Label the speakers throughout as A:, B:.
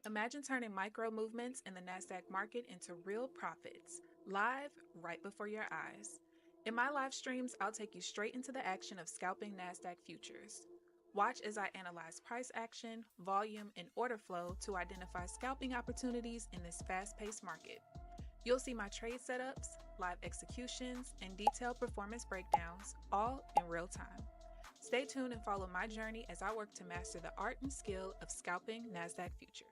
A: Imagine turning micro movements in the NASDAQ market into real profits, live right before your eyes. In my live streams, I'll take you straight into the action of scalping NASDAQ futures. Watch as I analyze price action, volume, and order flow to identify scalping opportunities in this fast paced market. You'll see my trade setups, live executions, and detailed performance breakdowns, all in real time. Stay tuned and follow my journey as I work to master the art and skill of scalping NASDAQ futures.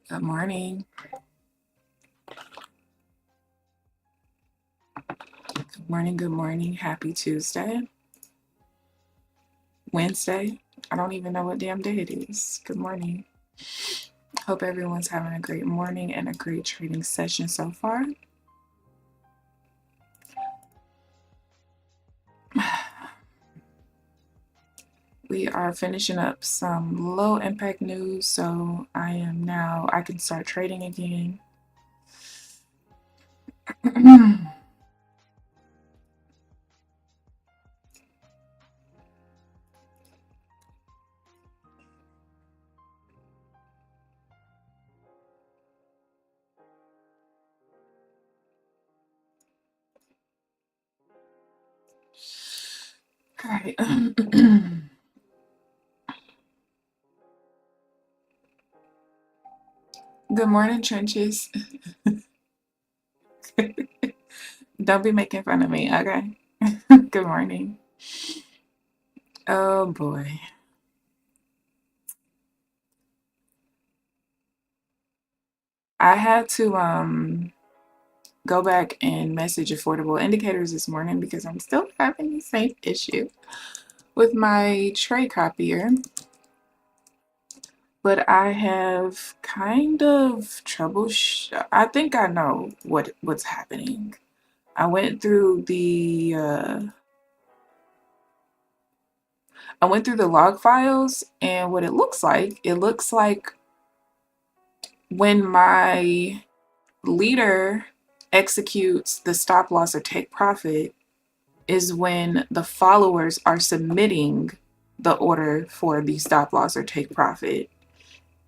B: Good morning. Good morning. Good morning. Happy Tuesday. Wednesday. I don't even know what damn day it is. Good morning. Hope everyone's having a great morning and a great trading session so far. We are finishing up some low impact news, so I can start trading again. All right. Good morning, trenches. Don't be making fun of me, okay? Good morning. Oh boy. I had to go back and message affordable indicators this morning because I'm still having the same issue with my tray copier. But I have kind of I think I know what's happening. I went through the log files, and what it looks like when my leader executes the stop loss or take profit is when the followers are submitting the order for the stop loss or take profit.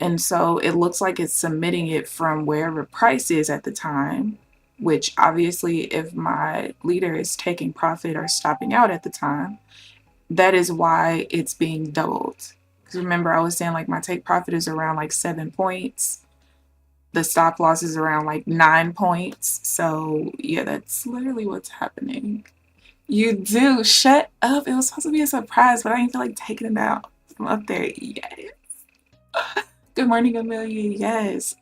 B: And so it looks like it's submitting it from wherever price is at the time, which obviously, if my leader is taking profit or stopping out at the time, that is why it's being doubled. Because remember, I was saying like my take profit is around like 7 points. The stop loss is around like 9 points. So yeah, that's literally what's happening. You do. Shut up. It was supposed to be a surprise, but I didn't feel like taking it out from up there. Yes. Good morning, Amelia. Yes.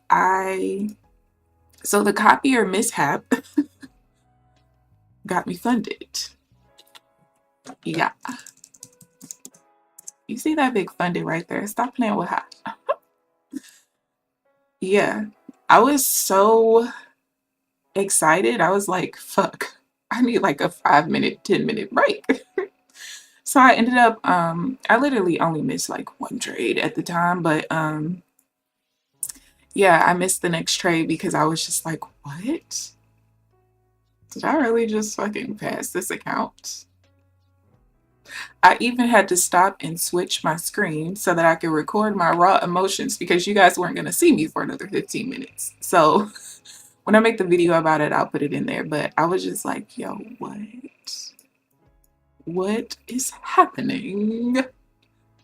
B: So the copier mishap got me funded. Yeah. You see that big funded right there? Stop playing with her. Yeah. I was so excited. I was like, fuck. I need like a 5 minute, 10 minute break. So I ended up I literally only missed like one trade at the time, but yeah, I missed the next trade because I was just like, what? Did I really just fucking pass this account? I even had to stop and switch my screen so that I could record my raw emotions because you guys weren't going to see me for another 15 minutes. So when I make the video about it, I'll put it in there. But I was just like, yo, what? What is happening?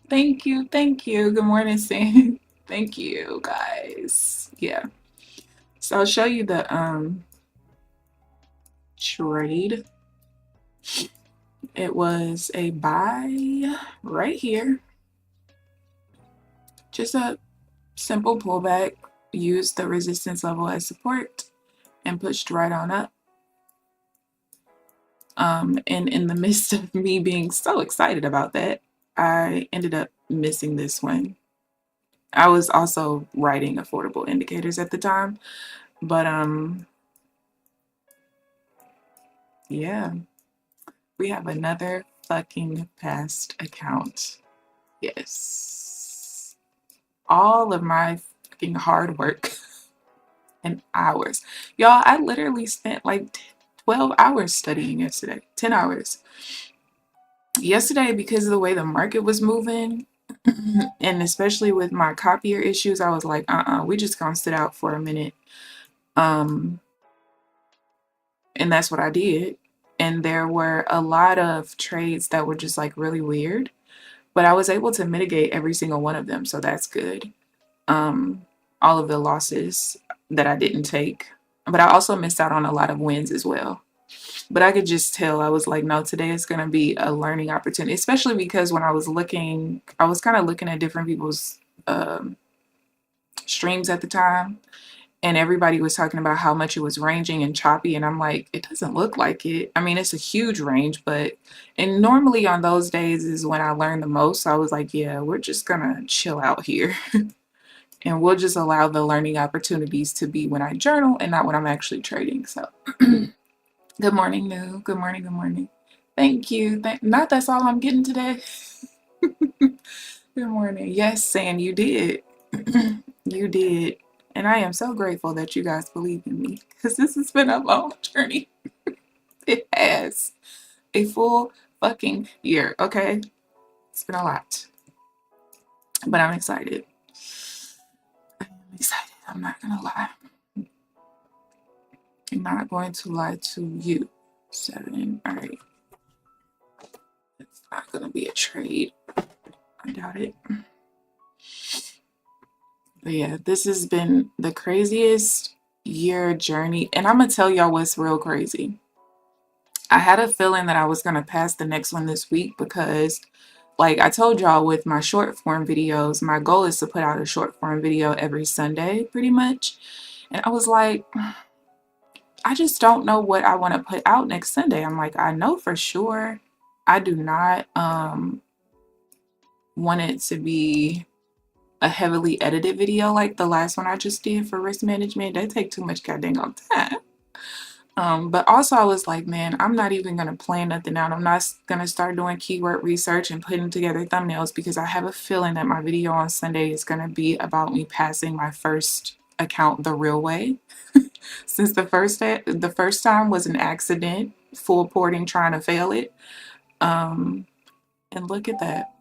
B: Thank you. Thank you. Good morning, Sam. Thank you, guys. Yeah. So I'll show you the trade. It was a buy right here. Just a simple pullback. Used the resistance level as support and pushed right on up. And in the midst of me being so excited about that, I ended up missing this one. I was also writing affordable indicators at the time, but yeah, we have another fucking past account. Yes. All of my fucking hard work and hours. Y'all, I literally spent like 12 hours studying yesterday, 10 hours. Yesterday, because of the way the market was moving, and especially with my copier issues, I was like, we just gonna sit out for a minute. And that's what I did. And there were a lot of trades that were just like really weird, but I was able to mitigate every single one of them. So that's good. All of the losses that I didn't take, but I also missed out on a lot of wins as well. But I could just tell, I was like, no, today is going to be a learning opportunity, especially because when I was looking, I was kind of looking at different people's streams at the time, and everybody was talking about how much it was ranging and choppy. And I'm like, it doesn't look like it. I mean, it's a huge range, and normally on those days is when I learn the most. So I was like, yeah, we're just going to chill out here. And we'll just allow the learning opportunities to be when I journal and not when I'm actually trading. So good morning, New. Good morning. Good morning. Thank you. Not that's all I'm getting today. Good morning. Yes, Sam, you did. You did. And I am so grateful that you guys believe in me, because this has been a long journey. It has. A full fucking year, okay? It's been a lot. But I'm excited. I'm excited. I'm not gonna lie. I'm not going to lie to you. 7. All right. It's not gonna be a trade. I doubt it. But yeah, this has been the craziest year journey. And I'm gonna tell y'all what's real crazy. I had a feeling that I was gonna pass the next one this week because, like I told y'all with my short form videos, my goal is to put out a short form video every Sunday, pretty much. And I was like, I just don't know what I want to put out next Sunday. I'm like, I know for sure I do not want it to be a heavily edited video like the last one I just did for risk management. They take too much goddamn time. But also I was like, man, I'm not even going to plan nothing out. I'm not going to start doing keyword research and putting together thumbnails, because I have a feeling that my video on Sunday is going to be about me passing my first account the real way. Since the first time was an accident, full porting, trying to fail it. And look at that.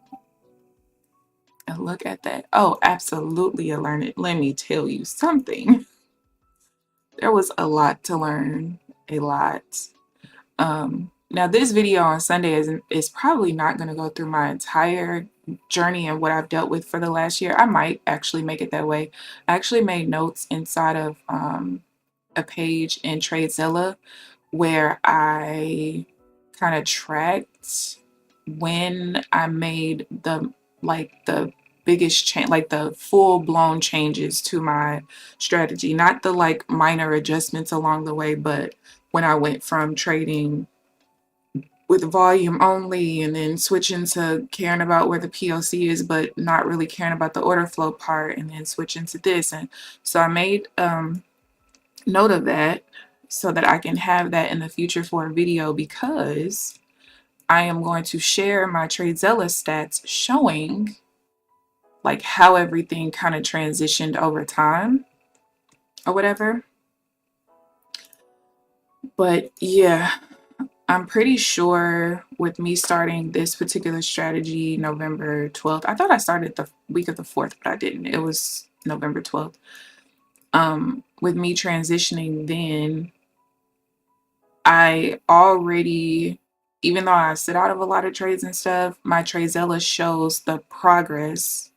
B: And look at that. Oh, absolutely a learn it. Let me tell you something. There was a lot to learn. A lot. Now this video on Sunday is probably not going to go through my entire journey and what I've dealt with for the last year. I might actually make it that way. I actually made notes inside of a page in TradeZilla where I kind of tracked when I made the biggest change, like the full-blown changes to my strategy, not the like minor adjustments along the way, but when I went from trading with volume only and then switching to caring about where the POC is but not really caring about the order flow part, and then switching to this. And so I made note of that so that I can have that in the future for a video, because I am going to share my TradeZilla stats showing like how everything kind of transitioned over time or whatever. But yeah, I'm pretty sure with me starting this particular strategy November 12th, I thought I started the week of the 4th, but I didn't. It was November 12th. With me transitioning then, I already, even though I sit out of a lot of trades and stuff, my TradeZilla shows the progress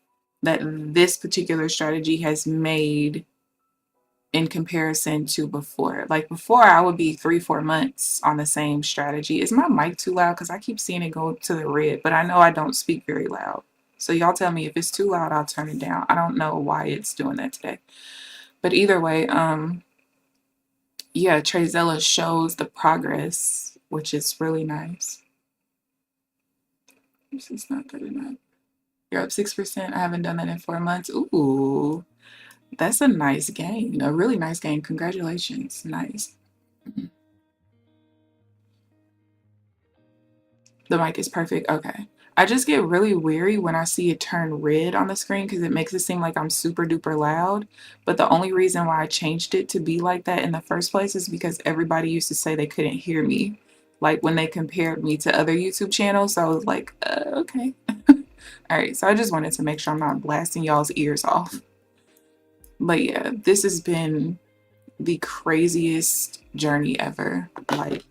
B: that this particular strategy has made in comparison to before. Like before, I would be 3-4 months on the same strategy. Is my mic too loud? Because I keep seeing it go to the red, but I know I don't speak very loud. So y'all tell me if it's too loud, I'll turn it down. I don't know why it's doing that today. But either way, yeah, TradeZilla shows the progress, which is really nice. This is not good enough. You're up 6%. I haven't done that in 4 months. Ooh, that's a nice gain. A really nice gain. Congratulations. Nice. The mic is perfect. Okay. I just get really weary when I see it turn red on the screen because it makes it seem like I'm super duper loud. But the only reason why I changed it to be like that in the first place is because everybody used to say they couldn't hear me, like when they compared me to other YouTube channels. So I was like, okay. All right, so I just wanted to make sure I'm not blasting y'all's ears off. But yeah, this has been the craziest journey ever, like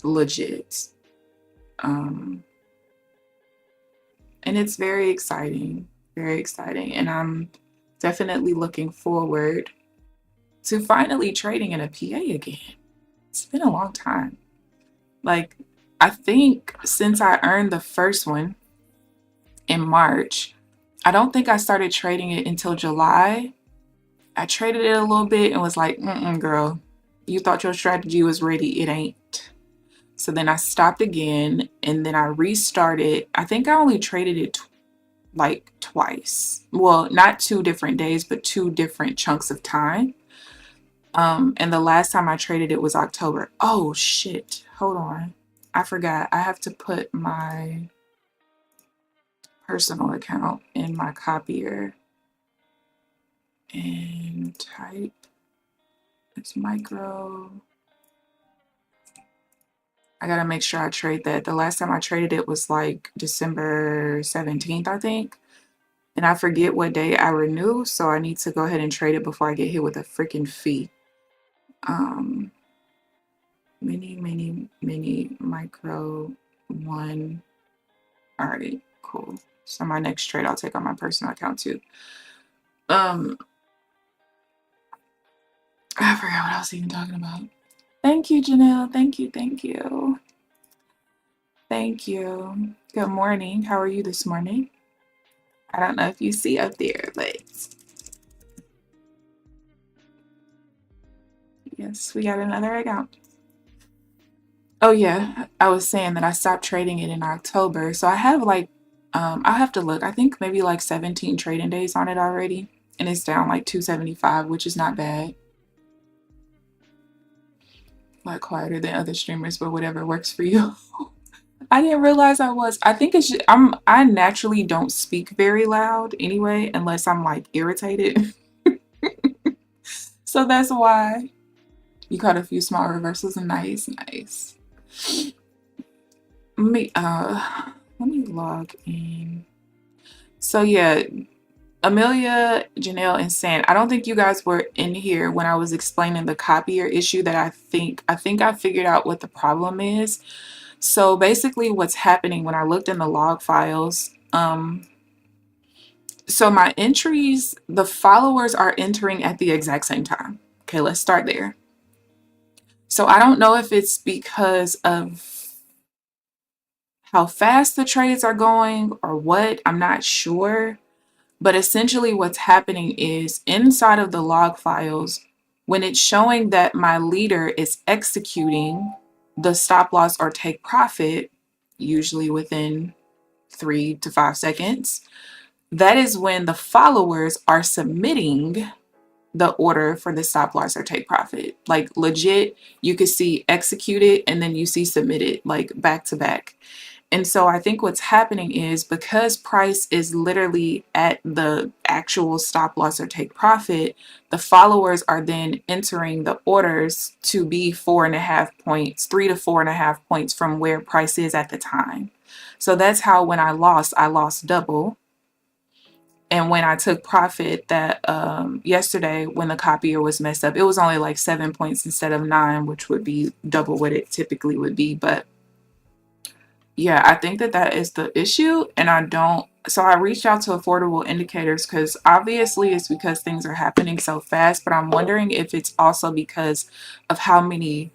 B: legit. And it's very exciting, very exciting. And I'm definitely looking forward to finally trading in a PA again. It's been a long time. Like, I think since I earned the first one in March, I don't think I started trading it until July. I traded it a little bit and was like, girl, you thought your strategy was ready. It ain't. So then I stopped again and then I restarted. I think I only traded it like twice. Well, not 2 different days, but 2 different chunks of time. And the last time I traded it was October. Oh shit. Hold on. I forgot. I have to put my personal account in my copier and type. It's micro. I gotta make sure I trade that. The last time I traded it was like December 17th, I think. And I forget what day I renew, so I need to go ahead and trade it before I get hit with a freaking fee. Mini, micro, 1. All right, cool. So my next trade I'll take on my personal account too. I forgot what I was even talking about. Thank you, Janelle. Thank you, thank you. Thank you. Good morning. How are you this morning? I don't know if you see up there, but yes, we got another account. Oh yeah, I was saying that I stopped trading it in October. So I have like, I'll have to look. I think maybe like 17 trading days on it already. And it's down like 275, which is not bad. A lot quieter than other streamers, but whatever works for you. I didn't realize I was. I think it's just, I naturally don't speak very loud anyway, unless I'm like irritated. So that's why. You caught a few small reversals. Nice, nice. Let me log in. So yeah, Amelia, Janelle, and San. I don't think you guys were in here when I was explaining the copier issue that I think I figured out what the problem is. So basically what's happening when I looked in the log files, so my entries, the followers are entering at the exact same time. Okay, let's start there. So I don't know if it's because of how fast the trades are going or what, I'm not sure. But essentially what's happening is inside of the log files, when it's showing that my leader is executing the stop loss or take profit, usually within 3 to 5 seconds, that is when the followers are submitting the order for the stop loss or take profit. Like legit, you could see executed and then you see submitted, like back to back. And so I think what's happening is because price is literally at the actual stop loss or take profit, the followers are then entering the orders to be 4.5 points, 3 to 4.5 points from where price is at the time. So that's how when I lost double. And when I took profit that yesterday, when the copier was messed up, it was only like 7 points instead of 9, which would be double what it typically would be. But yeah, I think that is the issue. And so I reached out to affordable indicators because obviously it's because things are happening so fast. But I'm wondering if it's also because of how many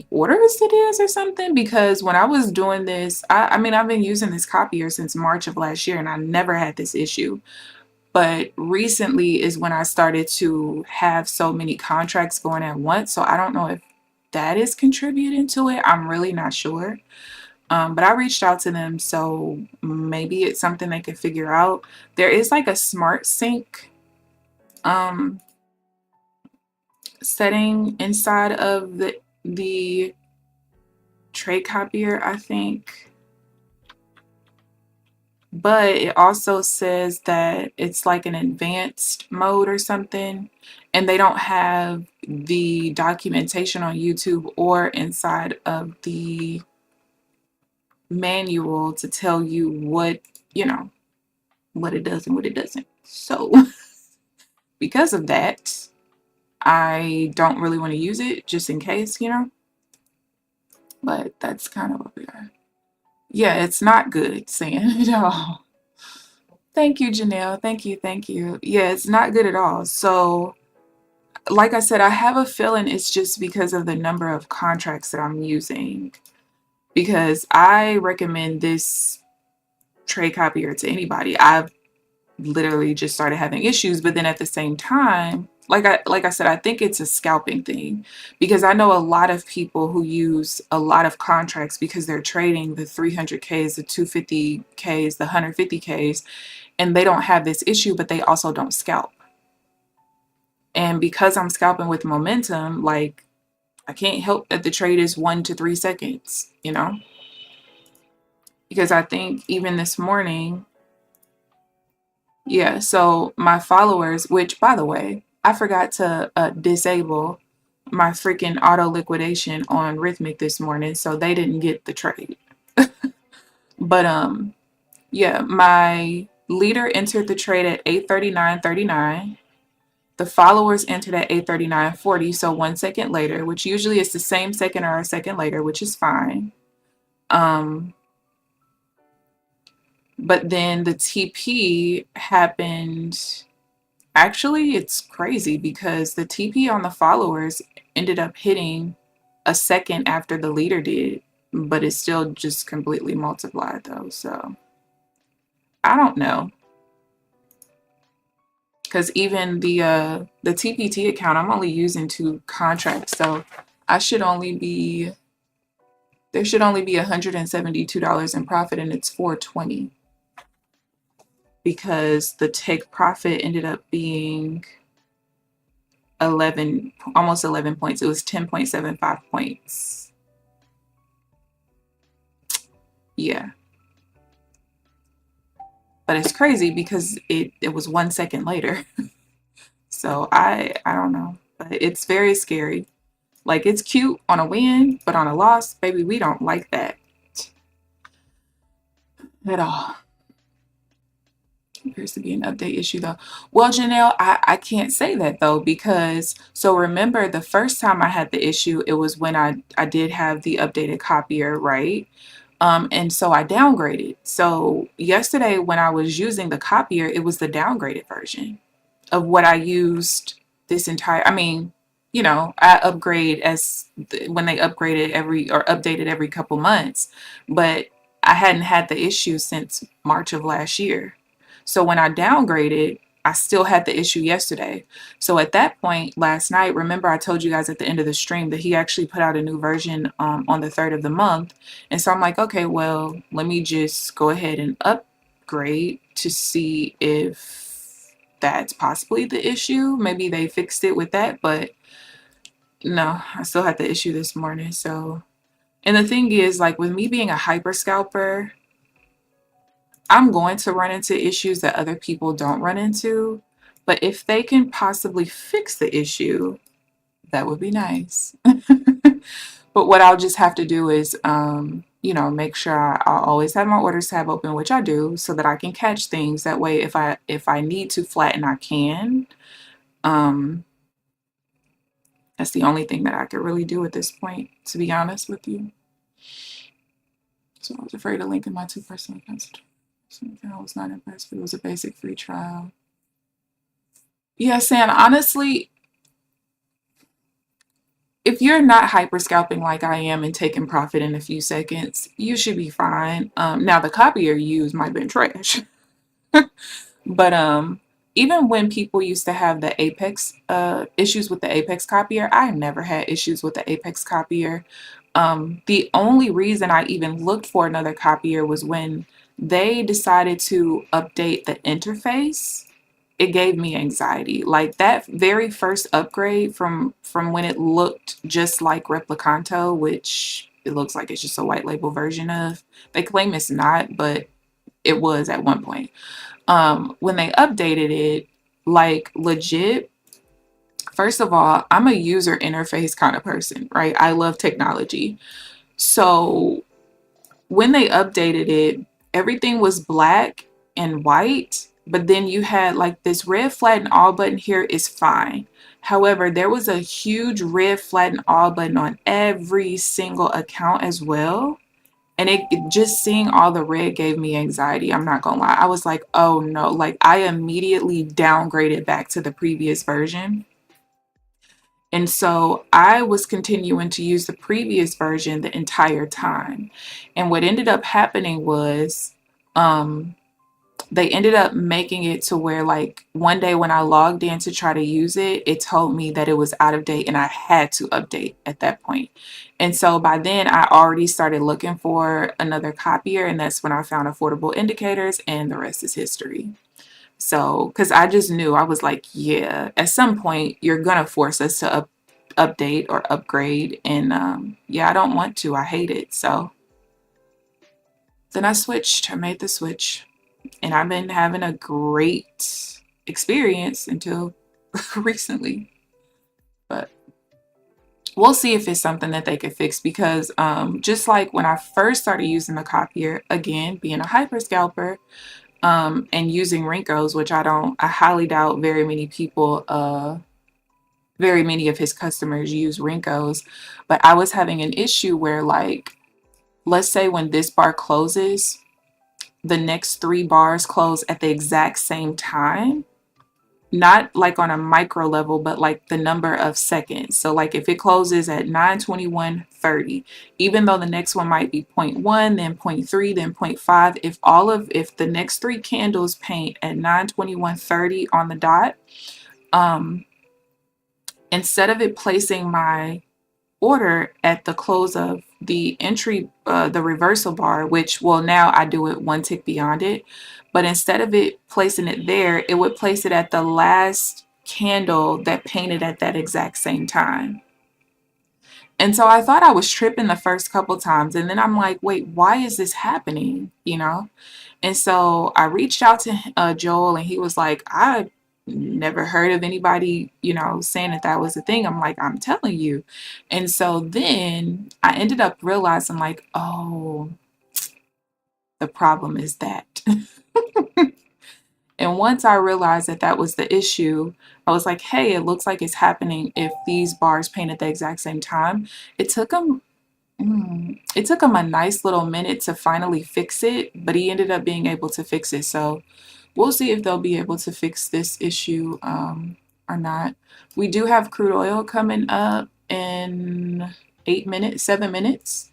B: orders it is or something, because when I was doing this, I mean, I've been using this copier since March of last year and I never had this issue. But recently is when I started to have so many contracts going at once. So I don't know if that is contributing to it. I'm really not sure. But I reached out to them, so maybe it's something they could figure out. There is like a smart sync setting inside of the trade copier, I think. But it also says that it's like an advanced mode or something, and they don't have the documentation on YouTube or inside of the manual to tell you what, you know, what it does and what it doesn't. So because of that, I don't really want to use it just in case, you know. But that's kind of what we are. Yeah, it's not good saying it all. Thank you, Janelle. Thank you. Thank you. Yeah, it's not good at all. So, like I said, I have a feeling it's just because of the number of contracts that I'm using. Because I recommend this trade copier to anybody. I've literally just started having issues, but then at the same time, like I said, I think it's a scalping thing, because I know a lot of people who use a lot of contracts because they're trading the 300Ks, the 250Ks, the 150Ks, and they don't have this issue, but they also don't scalp. And because I'm scalping with momentum, like, I can't help that the trade is 1 to 3 seconds, you know? Because I think even this morning, yeah, so my followers, which by the way, I forgot to disable my freaking auto liquidation on Rhythmic this morning, so they didn't get the trade. But yeah, my leader entered the trade at 8:39:39. The followers entered at 8:39:40, so 1 second later, which usually is the same second or a second later, which is fine. But then the TP happened. Actually, it's crazy because the TP on the followers ended up hitting a second after the leader did, but it's still just completely multiplied though. So I don't know. Because even the TPT account, I'm only using 2 contracts, so I should only be there should only be $172 in profit, and it's 420 because the take profit ended up being 11, almost 11 points. It was 10.75 points. Yeah. But it's crazy because it was 1 second later. So I don't know. But it's very scary. Like, it's cute on a win, but on a loss, baby, we don't like that at all. Appears to be an update issue though. Well, Janelle, I can't say that though, because so remember the first time I had the issue, it was when I did have the updated copier, right? And so I downgraded. So yesterday when I was using the copier, it was the downgraded version of what I used this entire, I mean, you know, I upgrade when they upgraded every or updated every couple months, but I hadn't had the issue since March of last year. So when I downgraded, I still had the issue yesterday. So at that point last night, remember I told you guys at the end of the stream that he actually put out a new version on the 3rd of the month. And so I'm like, okay, well, let me just go ahead and upgrade to see if that's possibly the issue. Maybe they fixed it with that, but no, I still had the issue this morning. So, and the thing is, like, with me being a hyper scalper, I'm going to run into issues that other people don't run into. But if they can possibly fix the issue, that would be nice. But what I'll just have to do is, you know, make sure I'll always have my orders tab open, which I do, so that I can catch things. That way, if I need to flatten, I can. That's the only thing that I could really do at this point, to be honest with you. So I was afraid to link in my 2 personal accounts. I was not impressed, but it was a basic free trial. Yeah, Sam, honestly, if you're not hyper scalping like I am and taking profit in a few seconds, you should be fine. Now the copier you use might have been trash. But even when people used to have the Apex issues with the Apex copier, I never had issues with the Apex copier. The only reason I even looked for another copier was when they decided to update the interface. It gave me anxiety. Like that very first upgrade from when it looked just like Replicanto, which it looks like it's just a white label version of. They claim it's not, but it was at one point. When they updated it, like legit, first of all, I'm a user interface kind of person, right? I love technology. So when they updated it, everything was black and white, but then you had like this red flatten all button here is fine. However, there was a huge red flatten all button on every single account as well. And it just seeing all the red gave me anxiety. I'm not gonna lie. I was like, oh no, like I immediately downgraded back to the previous version. And so I was continuing to use the previous version the entire time. And what ended up happening was um, they ended up making it to where, like, one day when I logged in to try to use it, it told me that it was out of date and I had to update at that point. And so by then, I already started looking for another copier. And that's when I found Affordable Indicators, and the rest is history. So, because I just knew, I was like, yeah, at some point you're gonna force us to update or upgrade, and yeah, I don't want to. I hate it. So then I switched. I made the switch, and I've been having a great experience until recently. But we'll see if it's something that they could fix, because just like when I first started using the copier, again, being a hyper scalper, and using Renko's, which I highly doubt very many of his customers use Renko's, but I was having an issue where, like, let's say when this bar closes, the next 3 bars close at the exact same time, not like on a micro level, but like the number of seconds. So like if it closes at 9:21:30, even though the next one might be 0.1, then 0.3, then 0.5, if the next 3 candles paint at 9:21:30 on the dot, um, instead of it placing my order at the close of the entry, the reversal bar, which, well, now I do it one tick beyond it, but instead of it placing it there, it would place it at the last candle that painted at that exact same time. And so I thought I was tripping the first couple times, and then I'm like, wait, why is this happening? And so I reached out to Joel, and he was like, I never heard of anybody, saying that was a thing. I'm like, I'm telling you. And so then I ended up realizing, like, oh, the problem is that. And once I realized that was the issue, I was like, hey, it looks like it's happening if these bars paint at the exact same time. It took him a nice little minute to finally fix it, but he ended up being able to fix it. So we'll see if they'll be able to fix this issue or not. We do have crude oil coming up in 8 minutes, 7 minutes.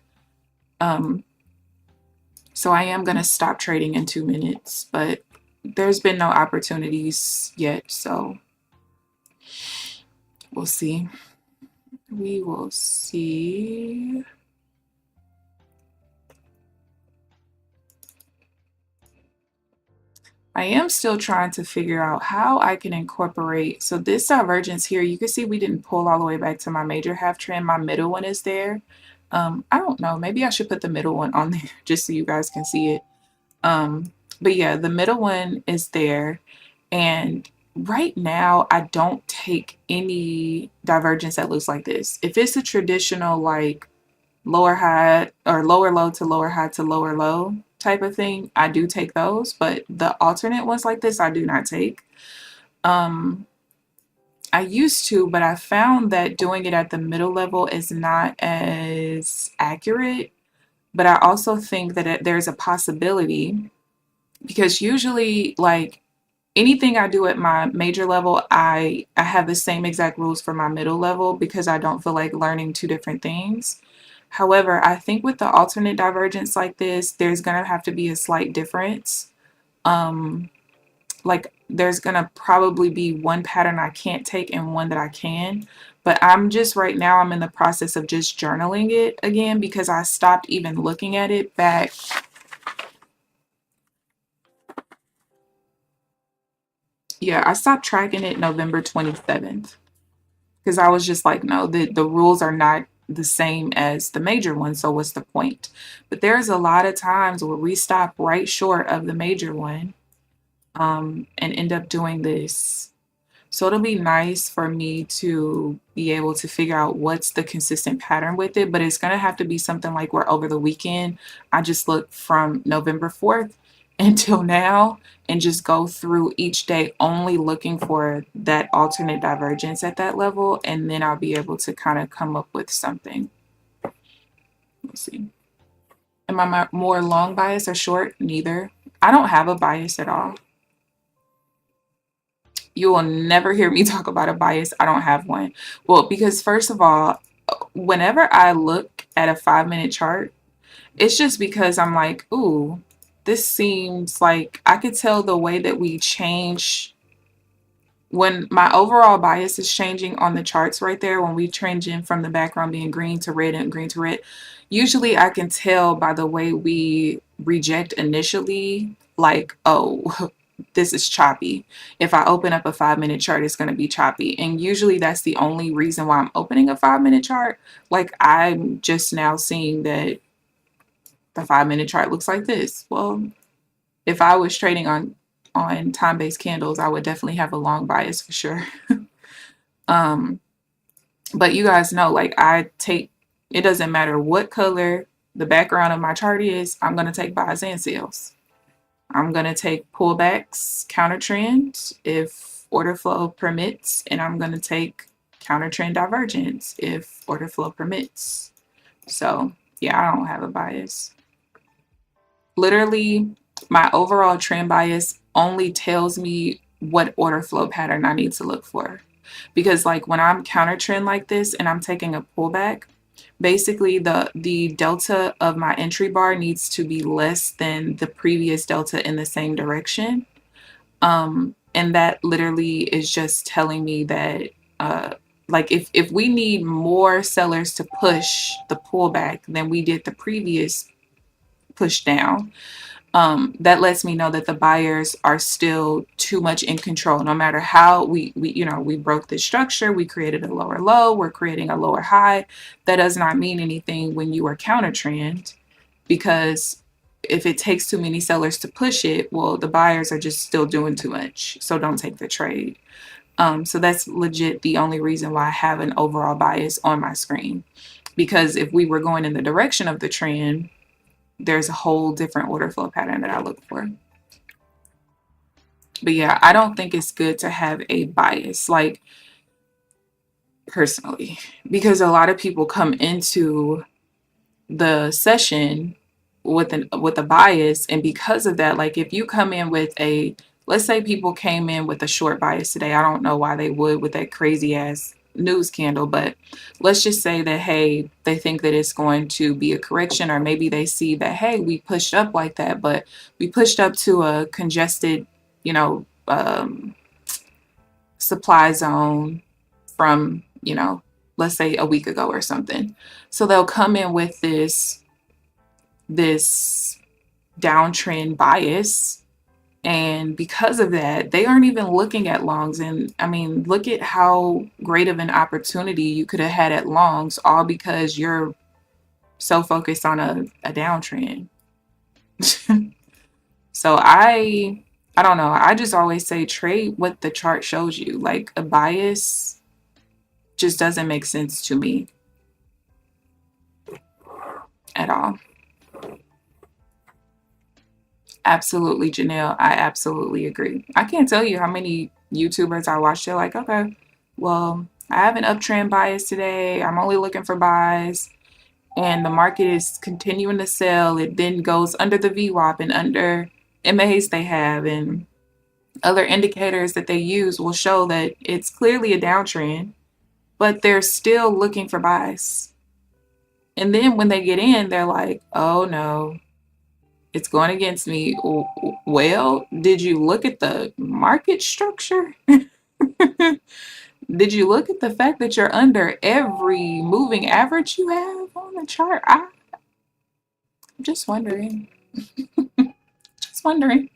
B: So I am going to stop trading in 2 minutes, but there's been no opportunities yet. So we'll see. We will see. I am still trying to figure out how I can incorporate. So this divergence here, you can see we didn't pull all the way back to my major half trend. My middle one is there. I don't know. Maybe I should put the middle one on there just so you guys can see it. But yeah, the middle one is there. And right now, I don't take any divergence that looks like this. If it's a traditional, like, lower high or lower low to lower high to lower low type of thing, I do take those, but the alternate ones like this I do not take. I used to, but I found that doing it at the middle level is not as accurate. But I also think that there's a possibility, because usually, like, anything I do at my major level, I have the same exact rules for my middle level, because I don't feel like learning 2 different things. However, I think with the alternate divergence like this, there's going to have to be a slight difference. Like, there's going to probably be one pattern I can't take and one that I can. But I'm in the process of just journaling it again, because I stopped even looking at it back. Yeah, I stopped tracking it November 27th. Because I was just like, no, the rules are not the same as the major one. So what's the point? But there's a lot of times where we stop right short of the major one and end up doing this. So it'll be nice for me to be able to figure out what's the consistent pattern with it, but it's going to have to be something like where over the weekend, I just look from November 4th until now and just go through each day only looking for that alternate divergence at that level. And then I'll be able to kind of come up with something. Let's see. Am I more long bias or short? Neither. I don't have a bias at all. You will never hear me talk about a bias. I don't have one. Well, because first of all, whenever I look at a 5-minute chart, it's just because I'm like, ooh, this seems like I could tell the way that we change when my overall bias is changing on the charts right there, when we change in from the background being green to red and green to red. Usually I can tell by the way we reject initially, like, oh, this is choppy. If I open up a 5-minute chart, it's going to be choppy. And usually that's the only reason why I'm opening a 5-minute chart. Like, I'm just now seeing that the 5-minute chart looks like this. Well, if I was trading on time-based candles, I would definitely have a long bias for sure. But you guys know, like, it doesn't matter what color the background of my chart is, I'm going to take buys and sales. I'm going to take pullbacks, counter trend if order flow permits, and I'm going to take counter trend divergence if order flow permits. So yeah, I don't have a bias. Literally, my overall trend bias only tells me what order flow pattern I need to look for. Because like when I'm counter trend like this and I'm taking a pullback, basically the delta of my entry bar needs to be less than the previous delta in the same direction. And that literally is just telling me that like if we need more sellers to push the pullback than we did the previous push down, that lets me know that the buyers are still too much in control. No matter how we broke the structure, we created a lower low, we're creating a lower high. That does not mean anything when you are counter trend, because if it takes too many sellers to push it, well, the buyers are just still doing too much. So don't take the trade. So that's legit the only reason why I have an overall bias on my screen. Because if we were going in the direction of the trend, there's a whole different order flow pattern that I look for. But yeah, I don't think it's good to have a bias, like, personally, because a lot of people come into the session with a bias, and because of that, like if you come in with let's say people came in with a short bias today. I don't know why they would with that crazy ass news candle, but let's just say that, hey, they think that it's going to be a correction, or maybe they see that, hey, we pushed up like that, but we pushed up to a congested, supply zone from, let's say a week ago or something. So they'll come in with this downtrend bias, and because of that, they aren't even looking at longs. And I mean, look at how great of an opportunity you could have had at longs, all because you're so focused on a downtrend. So I don't know. I just always say trade what the chart shows you. Like, a bias just doesn't make sense to me at all. Absolutely, Janelle. I absolutely agree. I can't tell you how many YouTubers I watch. They're like, okay, well, I have an uptrend bias today. I'm only looking for buys. And the market is continuing to sell. It then goes under the VWAP and under MAs they have, and other indicators that they use will show that it's clearly a downtrend, but they're still looking for buys. And then when they get in, they're like, oh no, it's going against me. Well, did you look at the market structure? Did you look at the fact that you're under every moving average you have on the chart? I'm just wondering. Just wondering.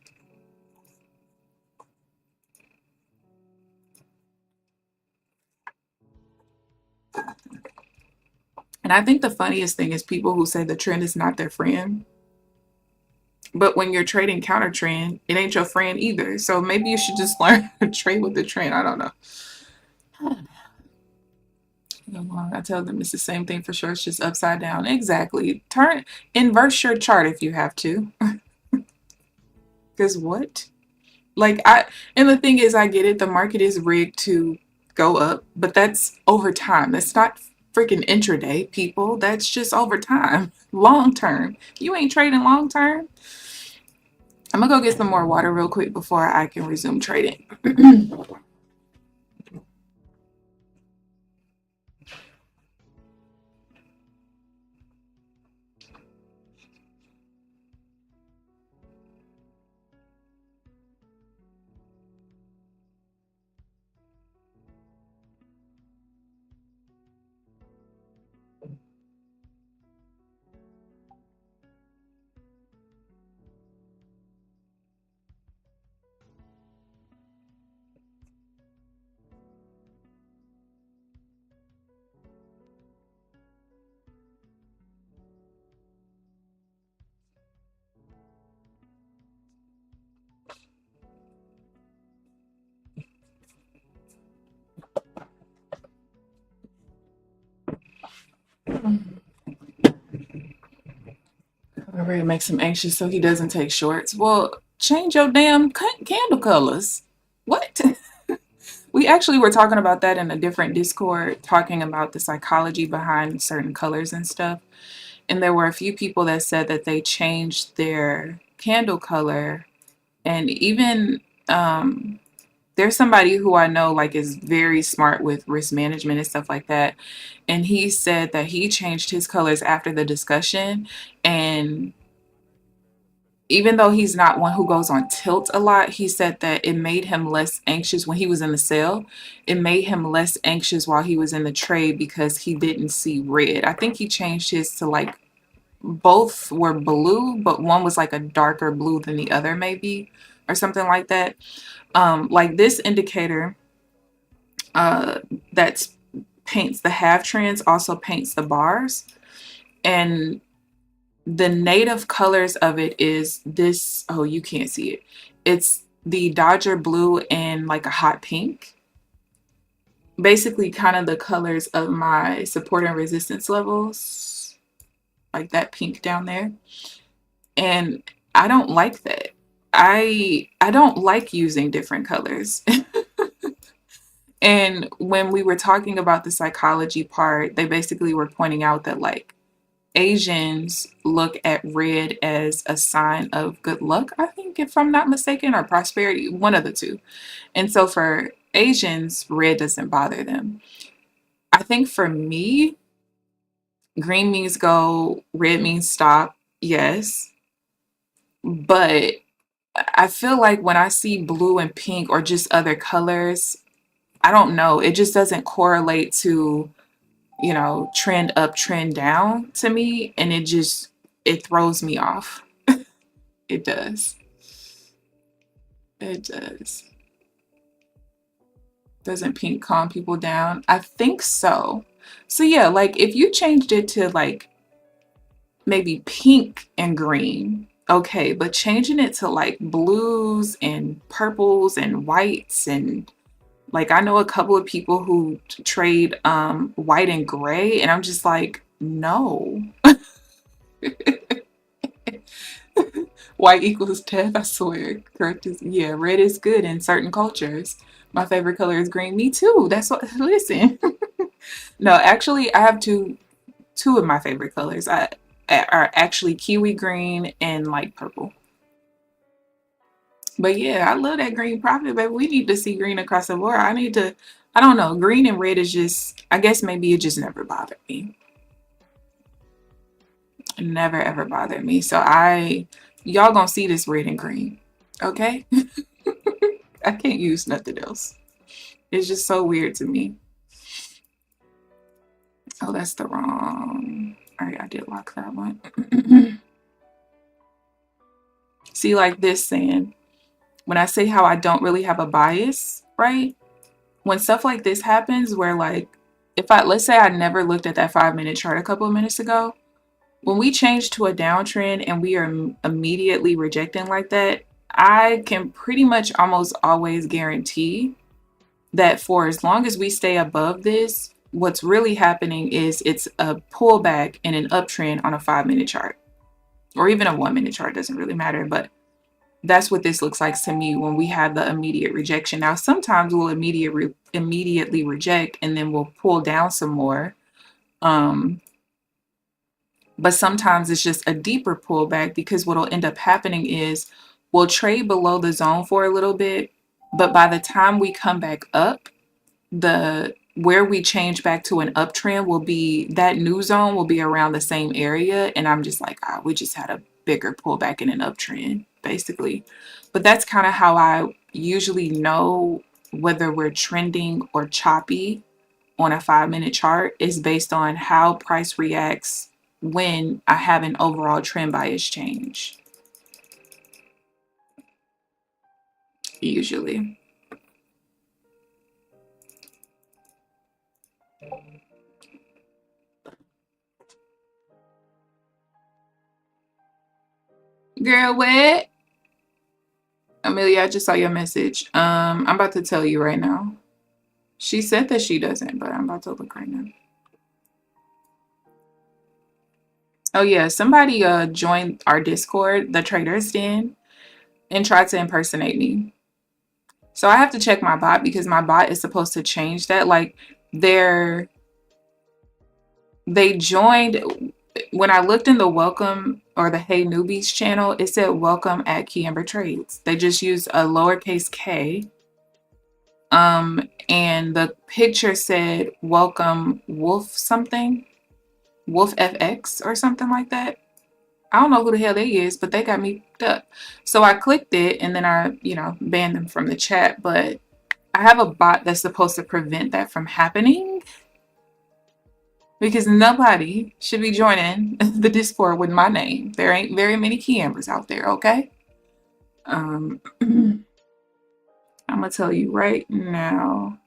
B: And I think the funniest thing is people who say the trend is not their friend. But when you're trading counter trend, it ain't your friend either. So maybe you should just learn to trade with the trend. I don't know. I tell them it's the same thing for sure. It's just upside down. Exactly. Inverse your chart if you have to. Because what? And the thing is, I get it. The market is rigged to go up, but that's over time. That's not freaking intraday, people. That's just over time, long term. You ain't trading long term. I'm gonna go get some more water real quick before I can resume trading. I'm ready to make him anxious so he doesn't take shorts. Well, change your damn candle colors. What? We actually were talking about that in a different Discord, talking about the psychology behind certain colors and stuff. And there were a few people that said that they changed their candle color. And even there's somebody who I know like is very smart with risk management and stuff like that. And he said that he changed his colors after the discussion. And even though he's not one who goes on tilt a lot, he said that it made him less anxious when he was in the sale. It made him less anxious while he was in the trade because he didn't see red. I think he changed his to like both were blue, but one was like a darker blue than the other, maybe, or something like that. Like this indicator that paints the half trends also paints the bars. And the native colors of it is this. Oh, you can't see it. It's the Dodger blue and like a hot pink. Basically, kind of the colors of my support and resistance levels, like that pink down there. And I don't like that. I don't like using different colors. And when we were talking about the psychology part, they basically were pointing out that like Asians look at red as a sign of good luck, I think, if I'm not mistaken, or prosperity, one of the two. And so for Asians, red doesn't bother them. I think for me, green means go, red means stop, yes. But I feel like when I see blue and pink or just other colors, I don't know, it just doesn't correlate to, trend up, trend down to me. And it throws me off. It does. It does. Doesn't pink calm people down? I think so. So yeah, like if you changed it to like maybe pink and green, okay, but changing it to like blues and purples and whites and like I know a couple of people who trade white and gray and I'm just like, no. White equals death, I swear. Correct is, yeah, red is good in certain cultures. My favorite color is green. Me too. That's what, listen. No, actually, I have two of my favorite colors. Are actually kiwi green and light purple. But yeah, I love that green profit, baby. We need to see green across the board. I don't know. Green and red is just, I guess maybe it just never bothered me. It never ever bothered me. So y'all gonna see this red and green. Okay? I can't use nothing else. It's just so weird to me. Oh, that's the wrong. All right, I did lock that one. See, like this saying, when I say how I don't really have a bias, right? When stuff like this happens, where like let's say I never looked at that 5-minute chart a couple of minutes ago, when we change to a downtrend and we are immediately rejecting like that, I can pretty much almost always guarantee that for as long as we stay above this, what's really happening is it's a pullback and an uptrend on a 5-minute chart, or even a 1-minute chart, doesn't really matter. But that's what this looks like to me when we have the immediate rejection. Now, sometimes we'll immediately reject and then we'll pull down some more. But sometimes it's just a deeper pullback, because what'll end up happening is we'll trade below the zone for a little bit, but by the time we come back up, where we change back to an uptrend will be, that new zone will be around the same area, and I'm just like, we just had a bigger pullback in an uptrend, basically. But that's kind of how I usually know whether we're trending or choppy on a 5-minute chart, is based on how price reacts when I have an overall trend bias change, usually. Girl, what? Amelia, I just saw your message. I'm about to tell you right now. She said that she doesn't, but I'm about to look right now. Oh yeah, somebody joined our Discord, the Traders Den, and tried to impersonate me. So I have to check my bot, because my bot is supposed to change that. Like, they joined, when I looked in the welcome or the Hey Newbies channel, it said welcome at Keamber Trades. They just used a lowercase k. And the picture said welcome Wolf something, Wolf FX or something like that. I don't know who the hell they is, but they got me up. So I clicked it, and then I, banned them from the chat. But I have a bot that's supposed to prevent that from happening, because nobody should be joining the Discord with my name. There ain't very many Keambers out there, okay? I'm gonna tell you right now.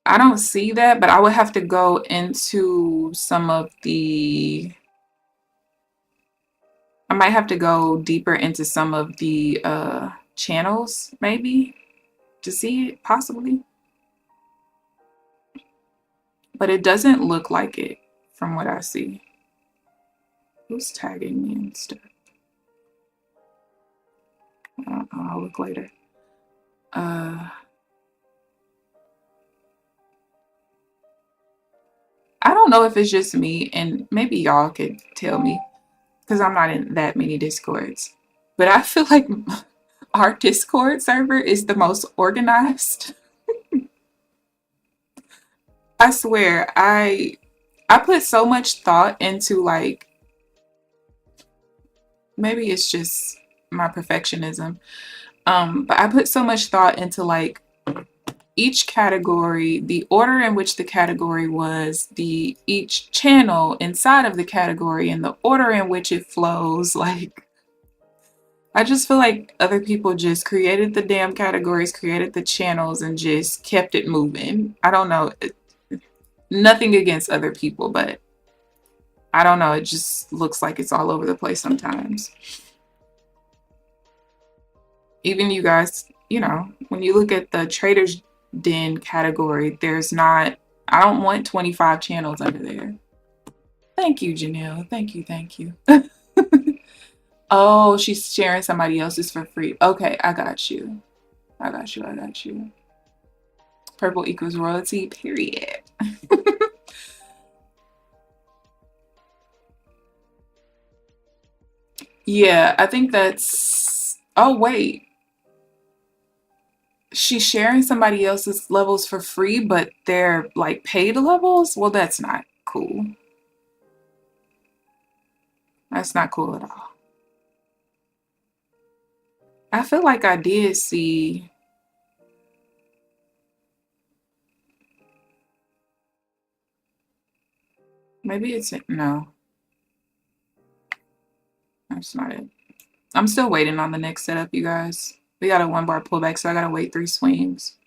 B: I don't see that, but I would have to go into some of the, I might have to go deeper into some of the channels, maybe, to see it, possibly. But it doesn't look like it from what I see. Who's tagging me and stuff? I don't know, I'll look later. I don't know if it's just me, and maybe y'all could tell me, because I'm not in that many Discords. But I feel like our Discord server is the most organized. I swear, I put so much thought into, like, maybe it's just my perfectionism. But I put so much thought into, like, each category, the order in which the category was, each channel inside of the category, and the order in which it flows. Like, I just feel like other people just created the damn categories, created the channels, and just kept it moving. I don't know. Nothing against other people, but I don't know. It just looks like it's all over the place sometimes. Even you guys, when you look at the Traders Den category, there's not, I don't want 25 channels under there. Thank you, Janelle. Thank you. Thank you. Oh, she's sharing somebody else's for free. Okay, I got you. I got you. Purple equals royalty, period. Yeah, I think that's, oh wait. She's sharing somebody else's levels for free, but they're like paid levels? Well, that's not cool. That's not cool at all. I feel like I did see Maybe it's, no, that's not it. I'm still waiting on the next setup, you guys. We got a 1 bar pullback, so I gotta wait 3 swings.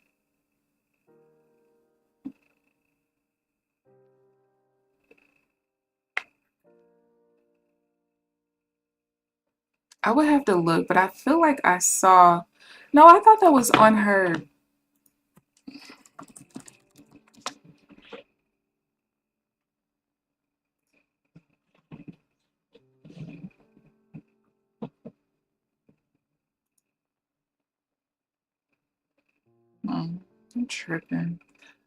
B: I would have to look, but I feel like I saw, no, I thought that was unheard. I'm tripping.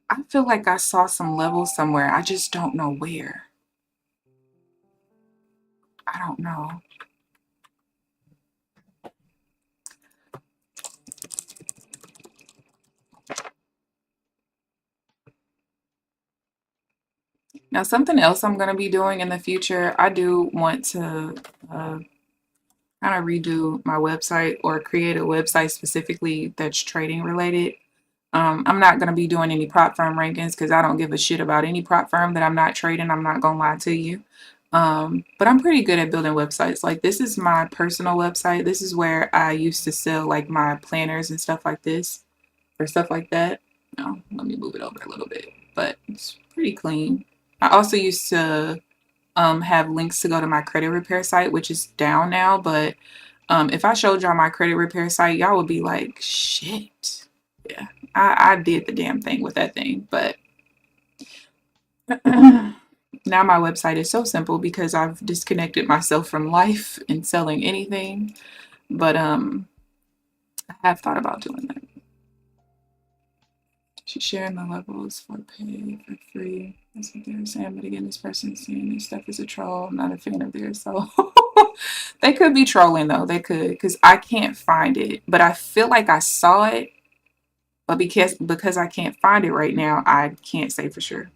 B: I feel like I saw some levels somewhere. I just don't know where. I don't know. Now, something else I'm going to be doing in the future, I do want to kind of redo my website or create a website specifically that's trading related. I'm not going to be doing any prop firm rankings because I don't give a shit about any prop firm that I'm not trading. I'm not going to lie to you. But I'm pretty good at building websites. Like, this is my personal website. This is where I used to sell like my planners and stuff like this or stuff like that. No, let me move it over a little bit, but it's pretty clean. I also used to have links to go to my credit repair site, which is down now. But if I showed y'all my credit repair site, y'all would be like, shit. Yeah, I did the damn thing with that thing. But now my website is so simple because I've disconnected myself from life and selling anything. But I have thought about doing that. She's sharing the levels for pay for free. That's what they're saying. But again, this person's saying this stuff is a troll. I'm not a fan of theirs. So they could be trolling though. They could, because I can't find it. But I feel like I saw it. But because I can't find it right now, I can't say for sure.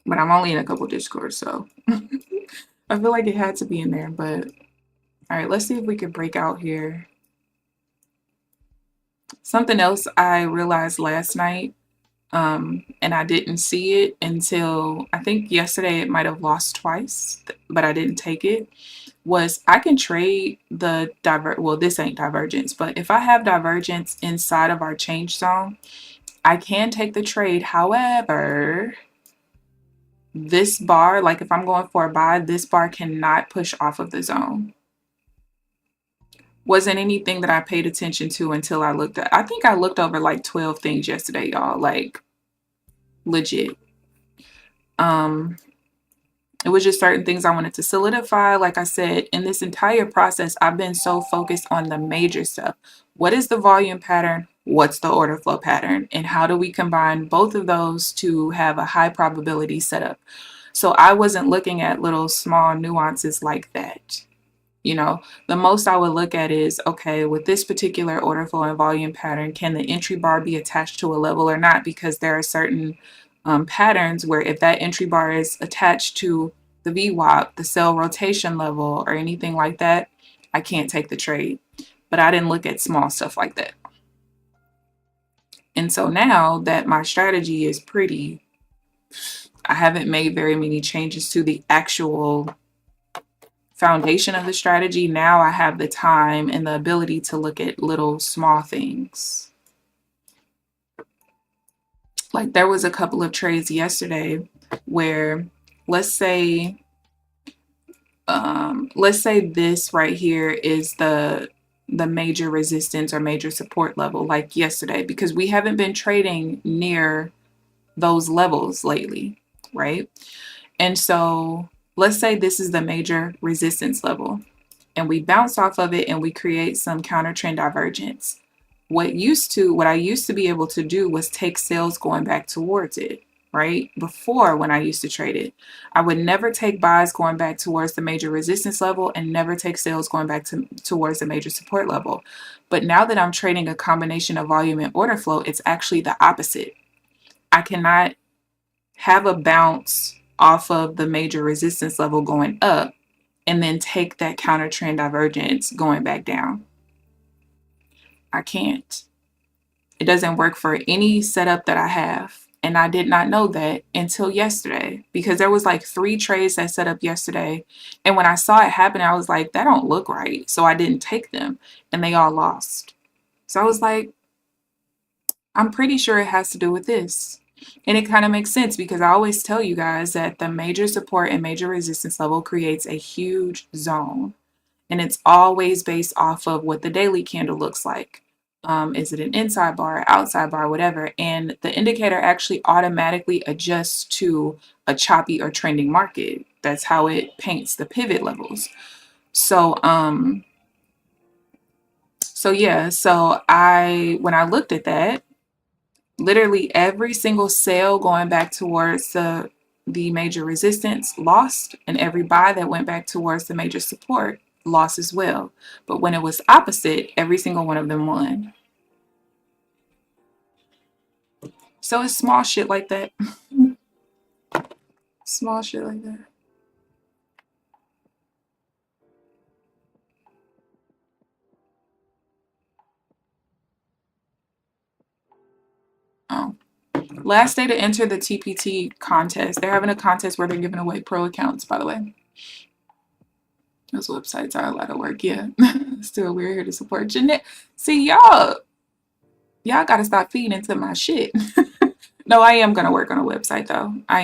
B: But I'm only in a couple Discords, so I feel like it had to be in there. But all right, let's see if we could break out here. Something else I realized last night, and I didn't see it until I think yesterday. It might have lost twice, but I didn't take it. Was I can trade the well, this ain't divergence, but if I have divergence inside of our change zone, I can take the trade. However, this bar, like if I'm going for a buy, this bar cannot push off of the zone. Wasn't anything that I paid attention to until I looked at, I think I looked over like 12 things yesterday, y'all, like legit. It was just certain things I wanted to solidify. Like I said, in this entire process, I've been so focused on the major stuff. What is the volume pattern? What's the order flow pattern? And how do we combine both of those to have a high probability setup? So I wasn't looking at little small nuances like that. You know, the most I would look at is, okay, with this particular order flow and volume pattern, can the entry bar be attached to a level or not? Because there are certain patterns where if that entry bar is attached to the VWAP, the sell rotation level, or anything like that, I can't take the trade. But I didn't look at small stuff like that. And so now that my strategy is pretty, I haven't made very many changes to the actual foundation of the strategy. Now I have the time and the ability to look at little small things. Like there was a couple of trades yesterday where let's say this right here is the major resistance or major support level, like yesterday, because we haven't been trading near those levels lately, right? And so let's say this is the major resistance level and we bounce off of it and we create some counter trend divergence. What I used to be able to do was take sales going back towards it, right? Before, when I used to trade it, I would never take buys going back towards the major resistance level and never take sales going back towards the major support level. But now that I'm trading a combination of volume and order flow, it's actually the opposite. I cannot have a bounce off of the major resistance level going up and then take that counter trend divergence going back down. I can't. It doesn't work for any setup that I have. And I did not know that until yesterday, because there was like 3 trades that set up yesterday. And when I saw it happen, I was like, that don't look right. So I didn't take them, and they all lost. So I was like, I'm pretty sure it has to do with this. And it kind of makes sense, because I always tell you guys that the major support and major resistance level creates a huge zone. And it's always based off of what the daily candle looks like. Is it an inside bar, outside bar, whatever? And the indicator actually automatically adjusts to a choppy or trending market. That's how it paints the pivot levels. So, when I looked at that, literally every single sale going back towards the major resistance lost, and every buy that went back towards the major support lost as well. But when it was opposite, every single one of them won. So it's small shit like that. Small shit like that. Oh. Last day to enter the TPT contest. They're having a contest where they're giving away pro accounts, by the way. Those websites are a lot of work, yeah. Still, we're here to support Jeanette. See, y'all gotta stop feeding into my shit. No, I am gonna work on a website though. I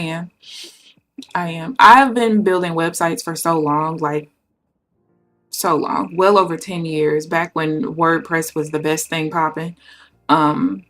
B: am. I've been building websites for so long, like so long, well over 10 years, back when WordPress was the best thing popping. Um,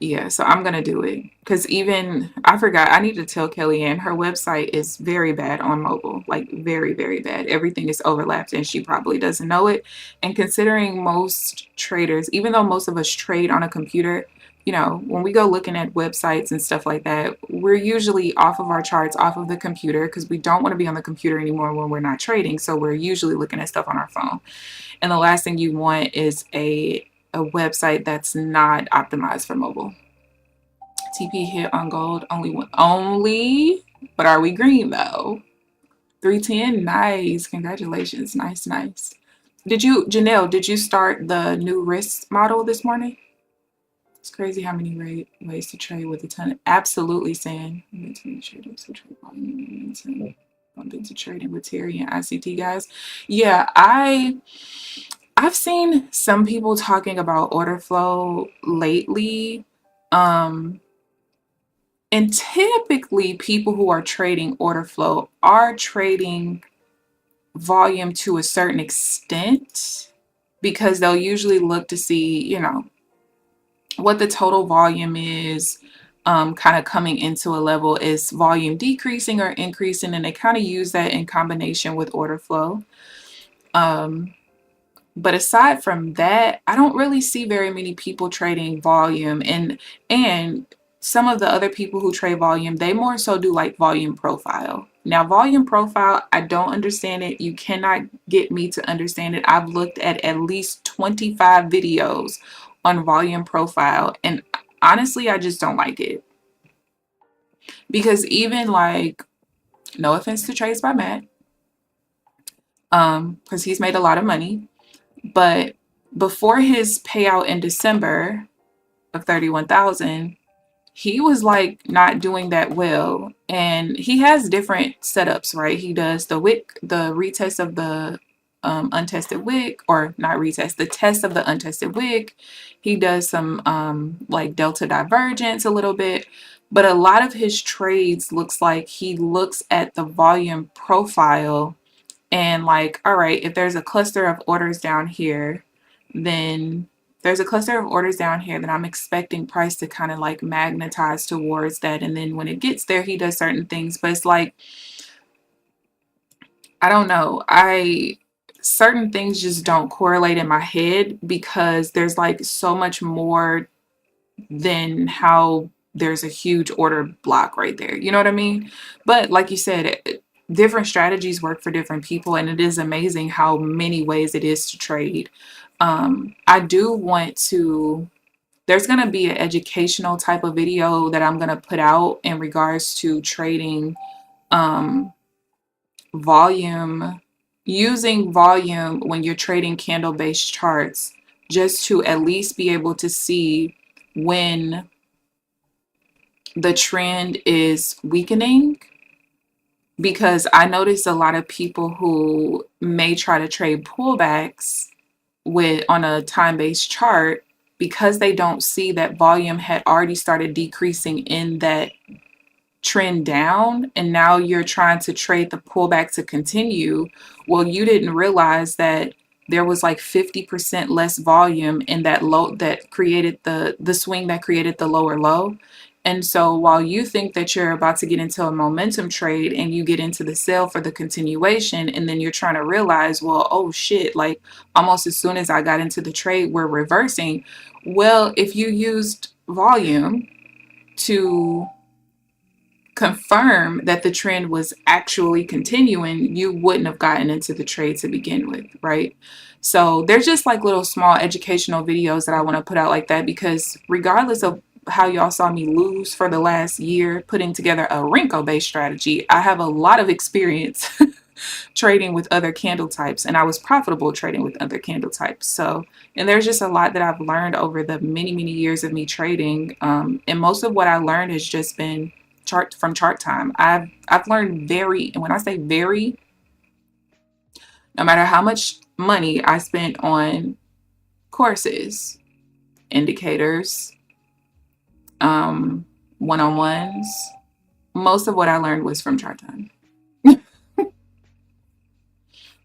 B: Yeah, so I'm gonna do it, because even I forgot, I need to tell Kellyanne her website is very bad on mobile, like very, very bad. Everything is overlapped, and she probably doesn't know it. And considering most traders, even though most of us trade on a computer, when we go looking at websites and stuff like that, we're usually off of our charts, off of the computer, because we don't want to be on the computer anymore when we're not trading. So we're usually looking at stuff on our phone. And the last thing you want is a website that's not optimized for mobile. TP hit on gold only, but are we green though? 310, nice, congratulations, nice. Janelle, did you start the new risk model this morning? It's crazy how many ways to trade with a ton. Absolutely, Sam. Bump into trading with Terry and ICT guys. Yeah, I've seen some people talking about order flow lately. And typically people who are trading order flow are trading volume to a certain extent, because they'll usually look to see, what the total volume is, kind of coming into a level. Is volume decreasing or increasing? And they kind of use that in combination with order flow. But aside from that, I don't really see very many people trading volume, and some of the other people who trade volume, they more so do like volume profile. Now, volume profile, I don't understand it. You cannot get me to understand it. I've looked at least 25 videos on volume profile, and honestly, I just don't like it. Because even like, no offense to Trades by Matt, because he's made a lot of money. But before his payout in December of 31,000, he was like not doing that well. And he has different setups, right? He does the wick, the retest of the untested wick, or not retest, the test of the untested wick. He does some like delta divergence a little bit. But a lot of his trades looks like he looks at the volume profile and like, all right, if there's a cluster of orders down here, then I'm expecting price to kind of like magnetize towards that. And then when it gets there, he does certain things. But it's like, I don't know. Certain things just don't correlate in my head, because there's like so much more than how there's a huge order block right there. You know what I mean? But like you said, different strategies work for different people, and it is amazing how many ways it is to trade. I do want to, there's going to be an educational type of video that I'm going to put out in regards to trading volume, using volume when you're trading candle-based charts, just to at least be able to see when the trend is weakening, because I noticed a lot of people who may try to trade pullbacks with on a time-based chart, because they don't see that volume had already started decreasing in that trend down, and now you're trying to trade the pullback to continue. Well, you didn't realize that there was like 50% less volume in that low that created the swing that created the lower low. And so while you think that you're about to get into a momentum trade and you get into the sell for the continuation, and then you're trying to realize, well, oh shit, like almost as soon as I got into the trade, we're reversing. Well, if you used volume to confirm that the trend was actually continuing, you wouldn't have gotten into the trade to begin with, right? So there's just like little small educational videos that I want to put out like that, because regardless of how y'all saw me lose for the last year putting together a Renko based strategy, I have a lot of experience trading with other candle types, and I was profitable trading with other candle types. So, and there's just a lot that I've learned over the many years of me trading, and most of what I learned has just been chart time. I've learned very, and when I say very, no matter how much money I spent on courses, indicators, one-on-ones, most of what I learned was from chart time.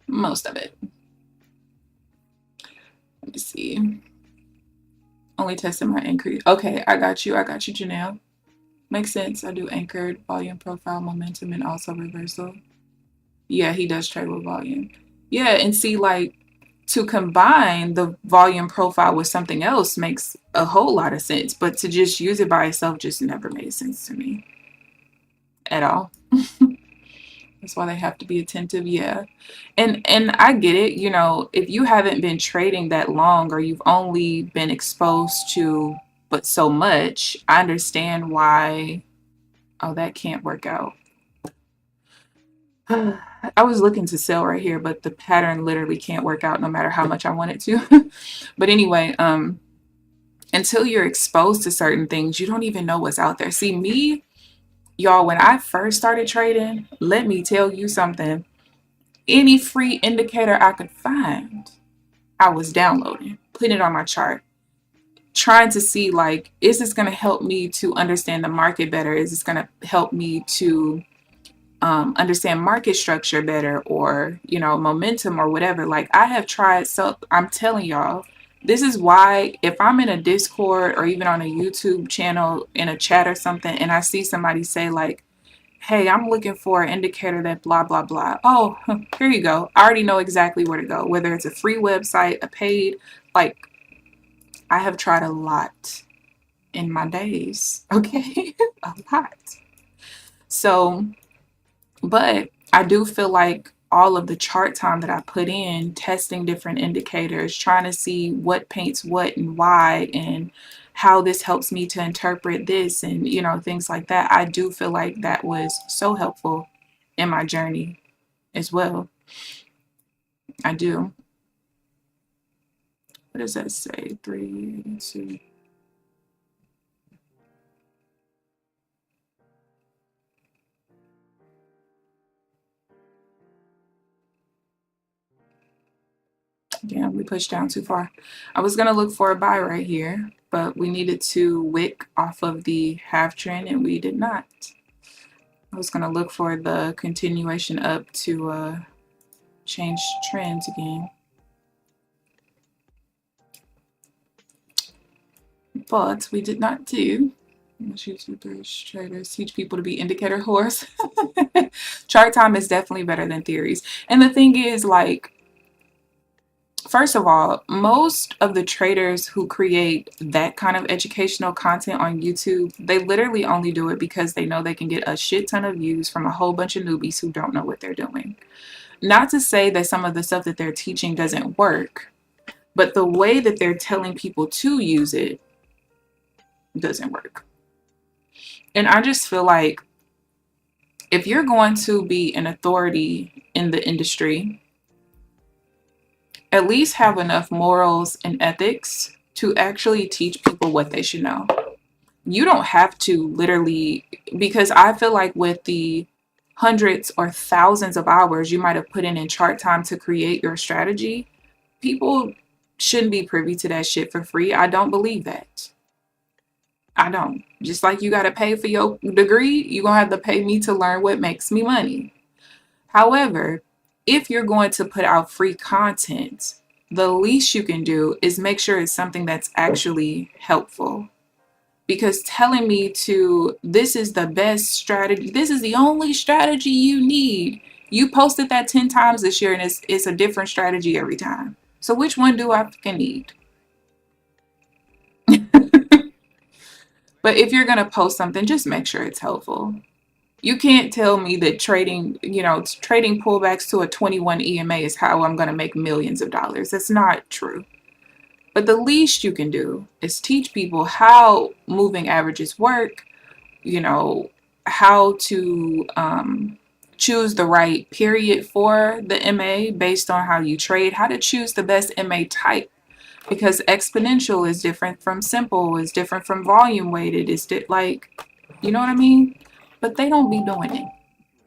B: Most of it. Let me see. Only testing my increase. Okay, I got you, Janelle. Makes sense. I do anchored, volume profile, momentum, and also reversal. Yeah, he does trade with volume. Yeah, and see, like, to combine the volume profile with something else makes a whole lot of sense, but to just use it by itself just never made sense to me at all. That's why they have to be attentive. Yeah. And I get it. You know, if you haven't been trading that long, or you've only been exposed to but so much, I understand why. Oh, that can't work out. I was looking to sell right here, but the pattern literally can't work out no matter how much I want it to. But anyway, until you're exposed to certain things, you don't even know what's out there. See, me, y'all, when I first started trading, let me tell you something. Any free indicator I could find, I was downloading, putting it on my chart, trying to see, like, is this going to help me to understand the market better? Is this going to help me to understand market structure better, or, you know, momentum or whatever? Like, I have tried. So I'm telling y'all, this is why if I'm in a Discord or even on a YouTube channel in a chat or something, and I see somebody say like, hey, I'm looking for an indicator that blah, blah, blah. Oh, here you go. I already know exactly where to go, whether it's a free website, a paid, like, I have tried a lot in my days. Okay. A lot. So, but I do feel like all of the chart time that I put in testing different indicators, trying to see what paints what and why, and how this helps me to interpret this, and, you know, things like that. I do feel like that was so helpful in my journey as well. I do. What does that say? 3, 2. Damn, we pushed down too far. I was going to look for a buy right here, but we needed to wick off of the half trend, and we did not. I was going to look for the continuation up to change trends again. But we did not do. YouTubers, traders teach people to be indicator whores. Chart time is definitely better than theories. And the thing is, like, first of all, most of the traders who create that kind of educational content on YouTube, they literally only do it because they know they can get a shit ton of views from a whole bunch of newbies who don't know what they're doing. Not to say that some of the stuff that they're teaching doesn't work, but the way that they're telling people to use it doesn't work. And I just feel like if you're going to be an authority in the industry, at least have enough morals and ethics to actually teach people what they should know. You don't have to literally, because I feel like with the hundreds or thousands of hours you might have put in chart time to create your strategy, people shouldn't be privy to that shit for free. I don't believe that. I don't. Just like you got to pay for your degree, you're going to have to pay me to learn what makes me money. However, if you're going to put out free content, the least you can do is make sure it's something that's actually helpful. Because telling me this is the best strategy, this is the only strategy you need. You posted that 10 times this year and it's a different strategy every time. So which one do I fucking need? But if you're going to post something, just make sure it's helpful. You can't tell me that trading pullbacks to a 21 EMA is how I'm going to make millions of dollars. That's not true. But the least you can do is teach people how moving averages work, how to choose the right period for the MA based on how you trade, how to choose the best MA type, because exponential is different from simple, is different from volume weighted, you know what I mean? But they don't be doing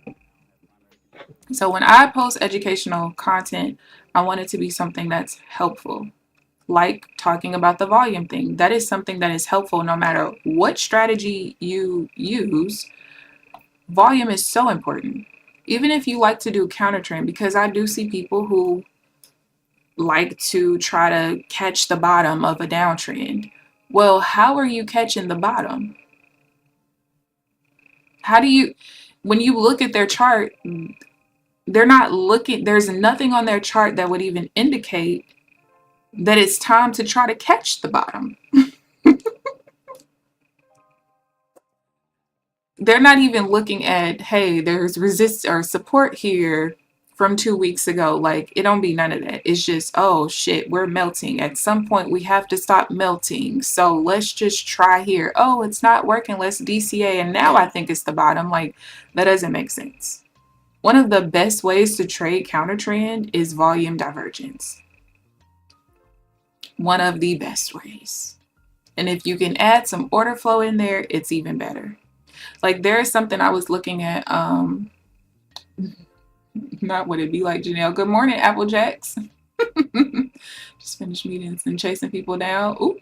B: it. So when I post educational content, I want it to be something that's helpful. Like talking about the volume thing. That is something that is helpful no matter what strategy you use. Volume is so important. Even if you like to do counter trend, because I do see people who like to try to catch the bottom of a downtrend. Well, how are you catching the bottom? When you look at their chart, there's nothing on their chart that would even indicate that it's time to try to catch the bottom. They're not even looking at, hey, there's resist or support here from 2 weeks ago. Like, it don't be none of that. It's just, oh shit, we're melting. At some point we have to stop melting. So let's just try here. Oh, it's not working. Let's DCA. And now I think it's the bottom. Like, that doesn't make sense. One of the best ways to trade counter trend is volume divergence. One of the best ways. And if you can add some order flow in there, it's even better. Like, there's something I was looking at. Not would it be like Janelle? Good morning, Applejacks. Just finished meetings and chasing people down. Ooh.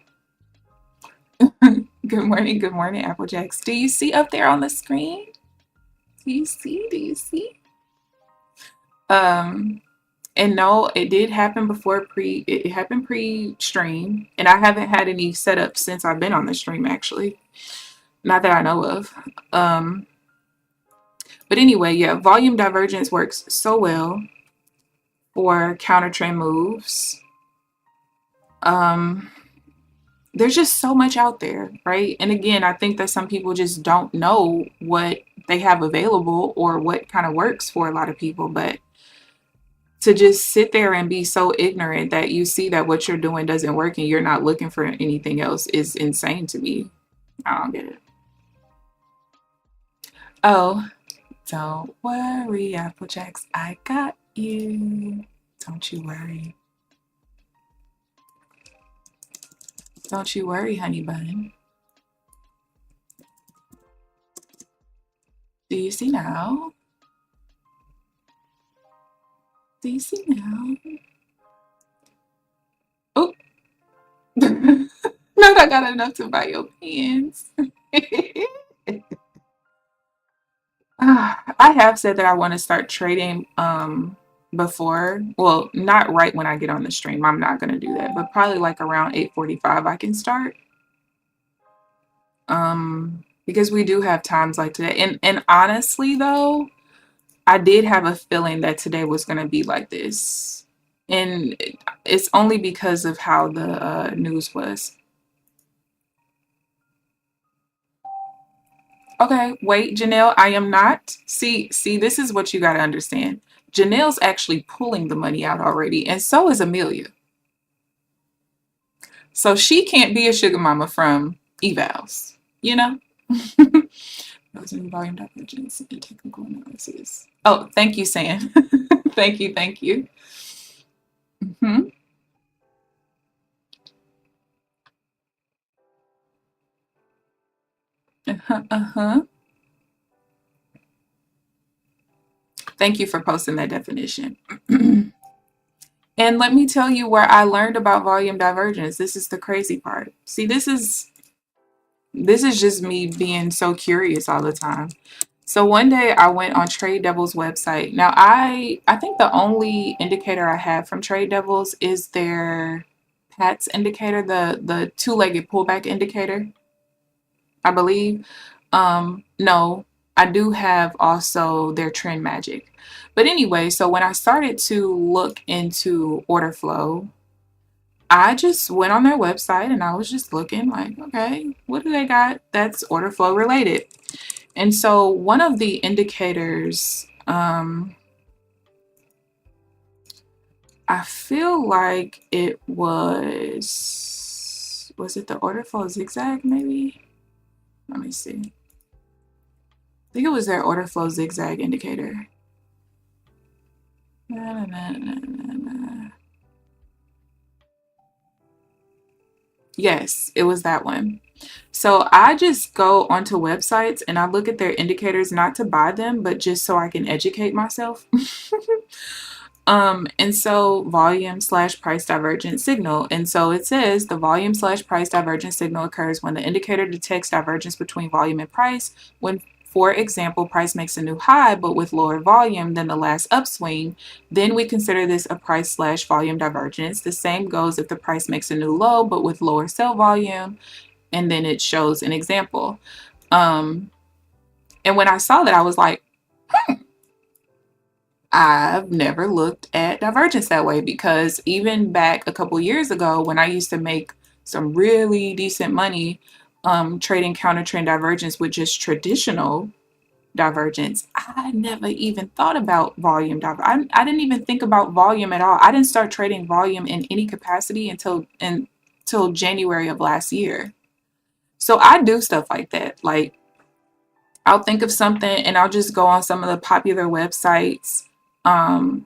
B: Good morning, Applejacks. Do you see up there on the screen? Do you see? And no, it did happen it happened pre-stream, and I haven't had any setups since I've been on the stream, actually. Not that I know of. But anyway, yeah, volume divergence works so well for counter trend moves. There's just so much out there, right? And again, I think that some people just don't know what they have available or what kind of works for a lot of people. But to just sit there and be so ignorant that you see that what you're doing doesn't work and you're not looking for anything else is insane to me. I don't get it. Oh, don't worry, Applejacks. I got you. Don't you worry. Don't you worry, honey bun. Do you see now? Do you see now? Oh, not I got enough to buy your pens. I have said that I want to start trading before. Well, not right when I get on the stream. I'm not going to do that, but probably like around 8:45 I can start. Because we do have times like today. And honestly though, I did have a feeling that today was going to be like this. And it's only because of how the news was. Okay, wait, Janelle, I am not. See, this is what you got to understand. Janelle's actually pulling the money out already, and so is Amelia. So she can't be a sugar mama from evals, you know? Those are volume divergence and technical analysis. Oh, thank you, Sam. Thank you. Mm-hmm. Uh-huh. Thank you for posting that definition. And let me tell you where I learned about volume divergence. This is the crazy part. See, this is just me being so curious all the time. So one day I went on Trade Devil's website. Now I think the only indicator I have from Trade Devils is their PATS indicator, the two-legged pullback indicator, I believe. No, I do have also their trend magic. But anyway, so when I started to look into order flow, I just went on their website and I was just looking like, okay, what do they got that's order flow related? And so one of the indicators, I feel like it was it the order flow zigzag maybe? Let me see. I think it was their order flow zigzag indicator. Na, na, na, na, na. Yes, it was that one. So I just go onto websites and I look at their indicators, not to buy them, but just so I can educate myself. And so volume slash price divergence signal. And so it says the volume slash price divergence signal occurs when the indicator detects divergence between volume and price. When, for example, price makes a new high, but with lower volume than the last upswing, then we consider this a price slash volume divergence. The same goes if the price makes a new low, but with lower sell volume. And then it shows an example. And when I saw that, I was like, I've never looked at divergence that way, because even back a couple years ago when I used to make some really decent money trading counter trend divergence with just traditional divergence, I never even thought about volume. I didn't even think about volume at all. I didn't start trading volume in any capacity until January of last year. So I do stuff like that. Like, I'll think of something and I'll just go on some of the popular websites,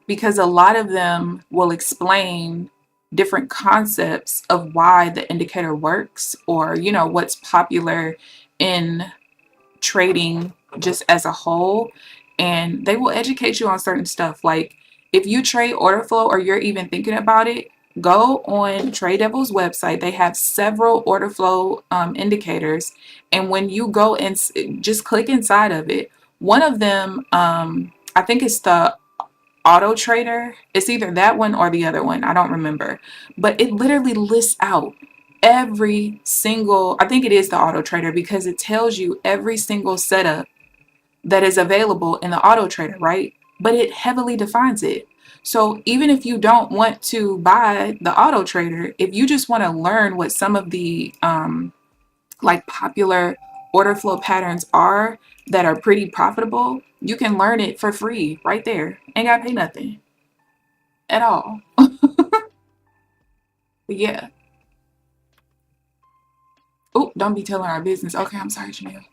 B: because a lot of them will explain different concepts of why the indicator works, or, what's popular in trading just as a whole. And they will educate you on certain stuff. Like, if you trade order flow or you're even thinking about it, go on Trade Devil's website. They have several order flow indicators. And when you go and just click inside of it, one of them, I think it's the Auto Trader. It's either that one or the other one. I don't remember. But it literally lists out every single, I think it is the Auto Trader, because it tells you every single setup that is available in the Auto Trader, right? But it heavily defines it. So even if you don't want to buy the Auto Trader, if you just want to learn what some of the like popular order flow patterns are that are pretty profitable, you can learn it for free right there. Ain't gotta pay nothing at all. But yeah. Oh, don't be telling our business. Okay, I'm sorry, Janelle.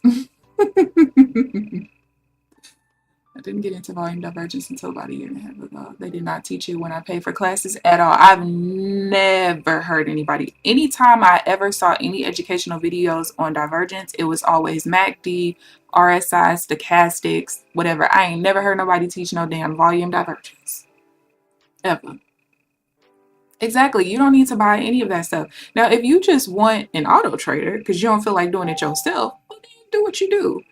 B: I didn't get into volume divergence until about a year and a half ago. They did not teach it when I paid for classes at all. I've never heard anybody. Anytime I ever saw any educational videos on divergence, it was always MACD, RSI, stochastics, whatever. I ain't never heard nobody teach no damn volume divergence. Ever. Exactly. You don't need to buy any of that stuff. Now, if you just want an auto trader because you don't feel like doing it yourself, well, then do what you do.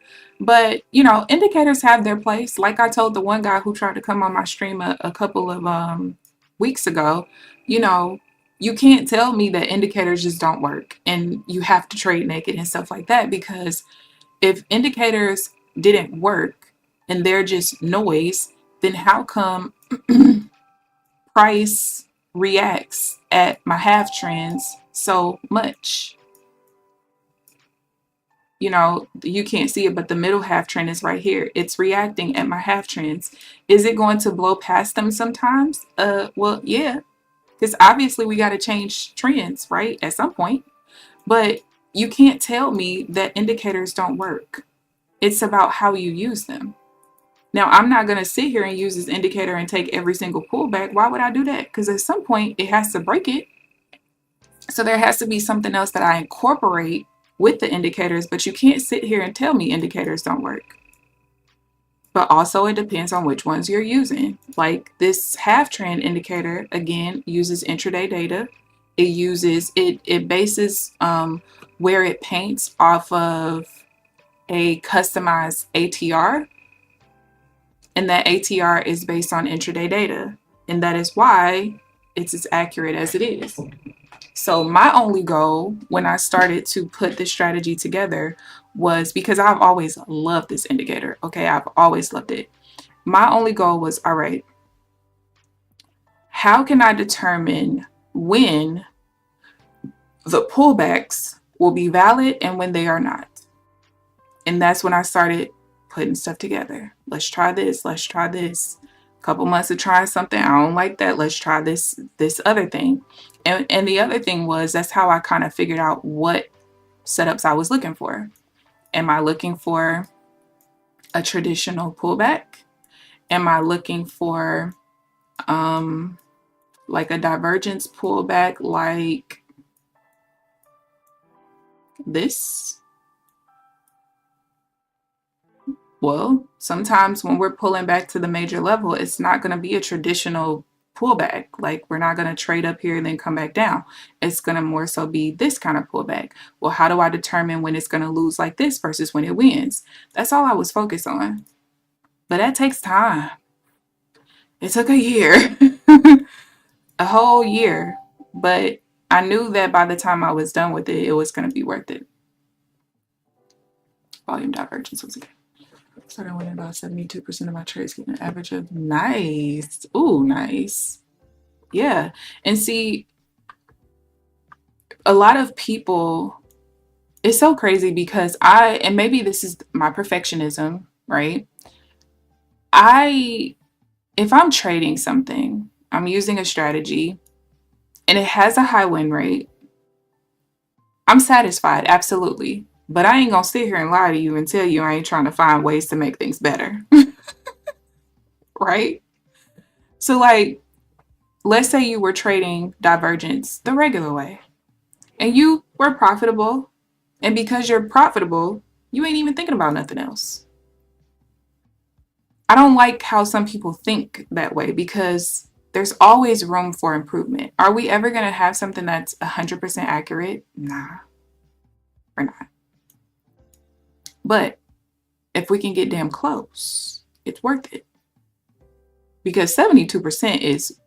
B: But, indicators have their place. Like I told the one guy who tried to come on my stream a couple of weeks ago, you can't tell me that indicators just don't work and you have to trade naked and stuff like that, because if indicators didn't work and they're just noise, then how come price reacts at my half trends so much? You can't see it, but the middle half trend is right here. It's reacting at my half trends. Is it going to blow past them sometimes? Well, yeah, because obviously we got to change trends, right, at some point. But you can't tell me that indicators don't work. It's about how you use them. Now, I'm not going to sit here and use this indicator and take every single pullback. Why would I do that? Because at some point it has to break it. So there has to be something else that I incorporate with the indicators, but you can't sit here and tell me indicators don't work. But also it depends on which ones you're using. Like this half trend indicator, again, uses intraday data. It bases where it paints off of a customized ATR, and that ATR is based on intraday data, and that is why it's as accurate as it is. So my only goal when I started to put this strategy together was, because I've always loved this indicator. Okay, I've always loved it. My only goal was, all right, how can I determine when the pullbacks will be valid and when they are not? And that's when I started putting stuff together. Let's try this. Let's try this. A couple months of trying something. I don't like that. Let's try this other thing. And the other thing was, that's how I kind of figured out what setups I was looking for. Am I looking for a traditional pullback? Am I looking for like a divergence pullback like this? Well, sometimes when we're pulling back to the major level, it's not going to be a traditional pullback. Like, we're not going to trade up here and then come back down. It's going to more so be this kind of pullback. Well, how do I determine when it's going to lose like this versus when it wins? That's all I was focused on. But that takes time. It took a year, a whole year. But I knew that by the time I was done with it, it was going to be worth it. Volume divergence was again. Started winning about 72% of my trades, getting an average of nice. Ooh, nice. Yeah. And see, a lot of people, it's so crazy because and maybe this is my perfectionism, right? If I'm trading something, I'm using a strategy and it has a high win rate, I'm satisfied, absolutely. But I ain't gonna sit here and lie to you and tell you I ain't trying to find ways to make things better. Right? So like, let's say you were trading divergence the regular way and you were profitable. And because you're profitable, you ain't even thinking about nothing else. I don't like how some people think that way, because there's always room for improvement. Are we ever going to have something that's 100% accurate? Nah, we're not. But if we can get damn close, it's worth it. Because 72% is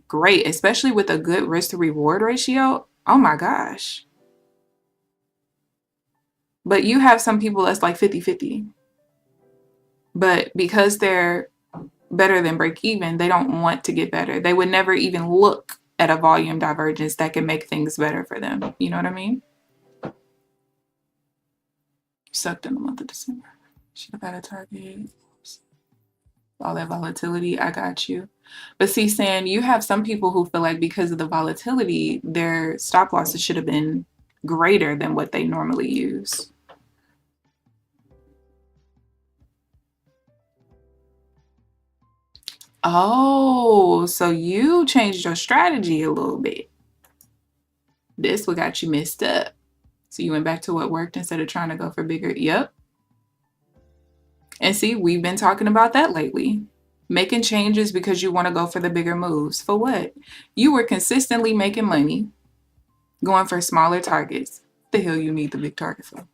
B: great, especially with a good risk to reward ratio. Oh my gosh. But you have some people that's like 50-50. But because they're better than break even, they don't want to get better. They would never even look at a volume divergence that can make things better for them. You know what I mean? Sucked in the month of December. Should have had a target. All that volatility, I got you. But see, Sam, you have some people who feel like because of the volatility, their stop losses should have been greater than what they normally use. Oh, so you changed your strategy a little bit. This what got you messed up. So you went back to what worked instead of trying to go for bigger. Yep. And see, we've been talking about that lately. Making changes because you want to go for the bigger moves. For what? You were consistently making money, going for smaller targets. What the hell you need the big target for?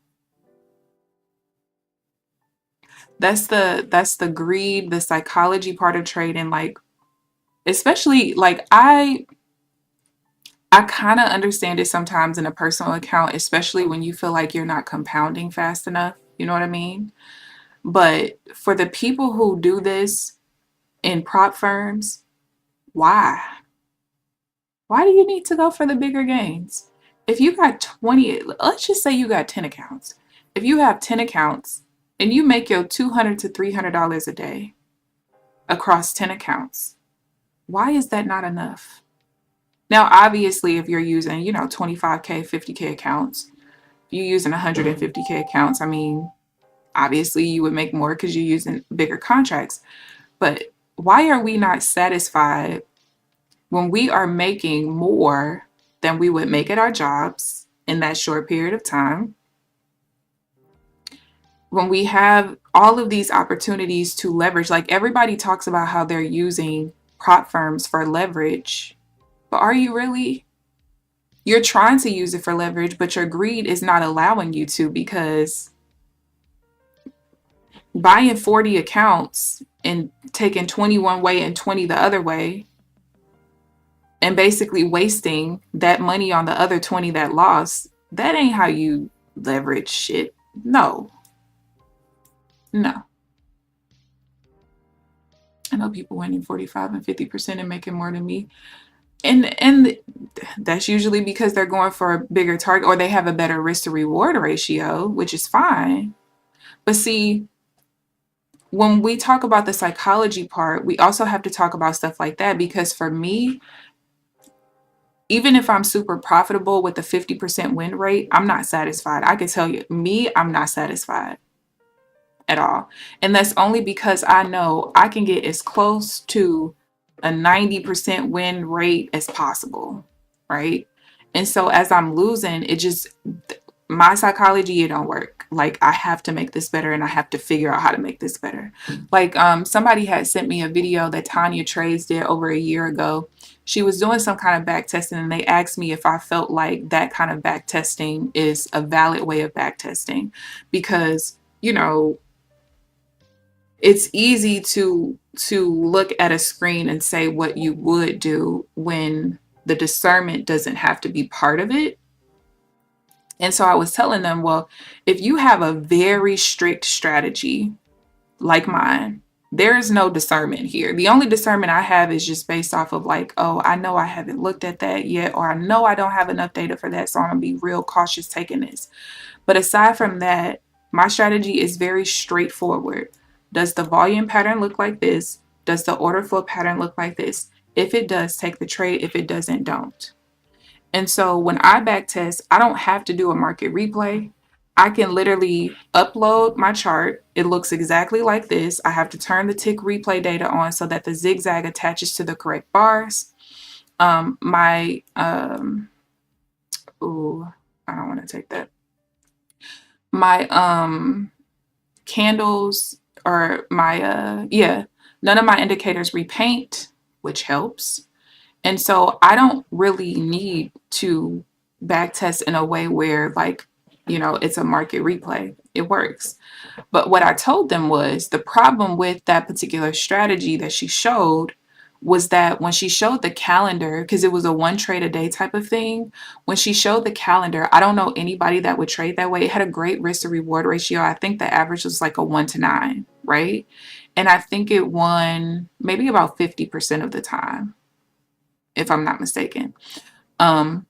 B: That's the greed, the psychology part of trading. Like, especially like I kind of understand it sometimes in a personal account, especially when you feel like you're not compounding fast enough. You know what I mean? But for the people who do this in prop firms, why? Why do you need to go for the bigger gains? If you got 20, let's just say you got 10 accounts. If you have 10 accounts and you make your $200 to $300 a day across 10 accounts, why is that not enough? Now, obviously, if you're using, 25K, 50K accounts, if you're using 150K accounts, I mean, obviously you would make more because you're using bigger contracts. But why are we not satisfied when we are making more than we would make at our jobs? in that short period of time. When we have all of these opportunities to leverage, like everybody talks about how they're using prop firms for leverage, but are you really? You're trying to use it for leverage, but your greed is not allowing you to, because buying 40 accounts and taking 20 one way and 20 the other way and basically wasting that money on the other 20 that lost, that ain't how you leverage shit. No. No. I know people winning 45 and 50% and making more than me. And that's usually because they're going for a bigger target, or they have a better risk to reward ratio, which is fine. But see, when we talk about the psychology part, we also have to talk about stuff like that, because for me, even if I'm super profitable with a 50% win rate, I'm not satisfied. I can tell you, I'm not satisfied at all. And that's only because I know I can get as close to a 90% win rate as possible, right? And so as I'm losing, my psychology, it don't work. Like, I have to make this better, and I have to figure out how to make this better. Like, somebody had sent me a video that Tanya Trades did over a year ago. She was doing some kind of back testing, and they asked me if I felt like that kind of back testing is a valid way of back testing, because, it's easy to look at a screen and say what you would do when the discernment doesn't have to be part of it. And so I was telling them, well, if you have a very strict strategy like mine, there is no discernment here. The only discernment I have is just based off of like, oh, I know I haven't looked at that yet, or I know I don't have enough data for that, so I'm gonna be real cautious taking this. But aside from that, my strategy is very straightforward. Does the volume pattern look like this? Does the order flow pattern look like this? If it does, take the trade. If it doesn't, don't. And so when I back test, I don't have to do a market replay. I can literally upload my chart. It looks exactly like this. I have to turn the tick replay data on so that the zigzag attaches to the correct bars. I don't want to take that. My candles, or my none of my indicators repaint, which helps. And so I don't really need to back test in a way where, like, it's a market replay. It works. But what I told them was the problem with that particular strategy that she showed was that when she showed the calendar, because it was a one trade a day type of thing, when she showed the calendar, I don't know anybody that would trade that way. It had a great risk to reward ratio. I think the average was like a 1-9, right? And I think it won maybe about 50% of the time, if I'm not mistaken. The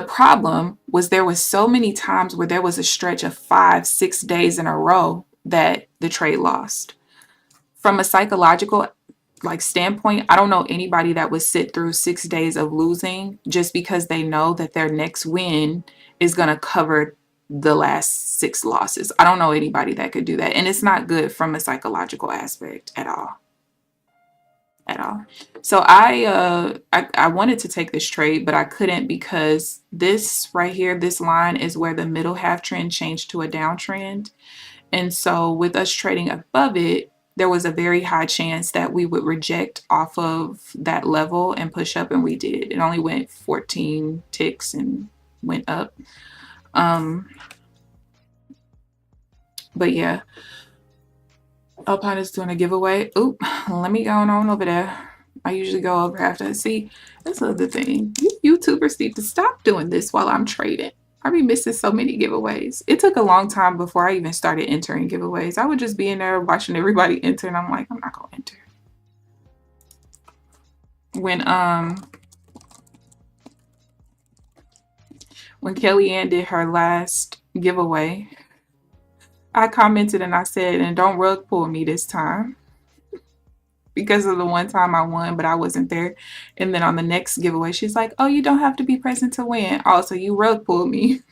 B: problem was there was so many times where there was a stretch of 5-6 days in a row that the trade lost. From a psychological standpoint, I don't know anybody that would sit through 6 days of losing just because they know that their next win is going to cover the last 6 losses. I don't know anybody that could do that. And it's not good from a psychological aspect at all. So I wanted to take this trade, but I couldn't, because this right here, this line is where the middle half trend changed to a downtrend. And so with us trading above it, there was a very high chance that we would reject off of that level and push up, and we did. It only went 14 ticks and went up. But yeah. Alpine is doing a giveaway. Oop, let me go on over there. I usually go over after. See, that's the other thing. You YouTubers need to stop doing this while I'm trading. I be missing so many giveaways. It took a long time before I even started entering giveaways. I would just be in there watching everybody enter, and I'm like, I'm not gonna enter. When Kellyanne did her last giveaway, I commented and I said, and don't rug pull me this time, because of the one time I won, but I wasn't there. And then on the next giveaway, she's like, oh, you don't have to be present to win. Also, you rug pulled me.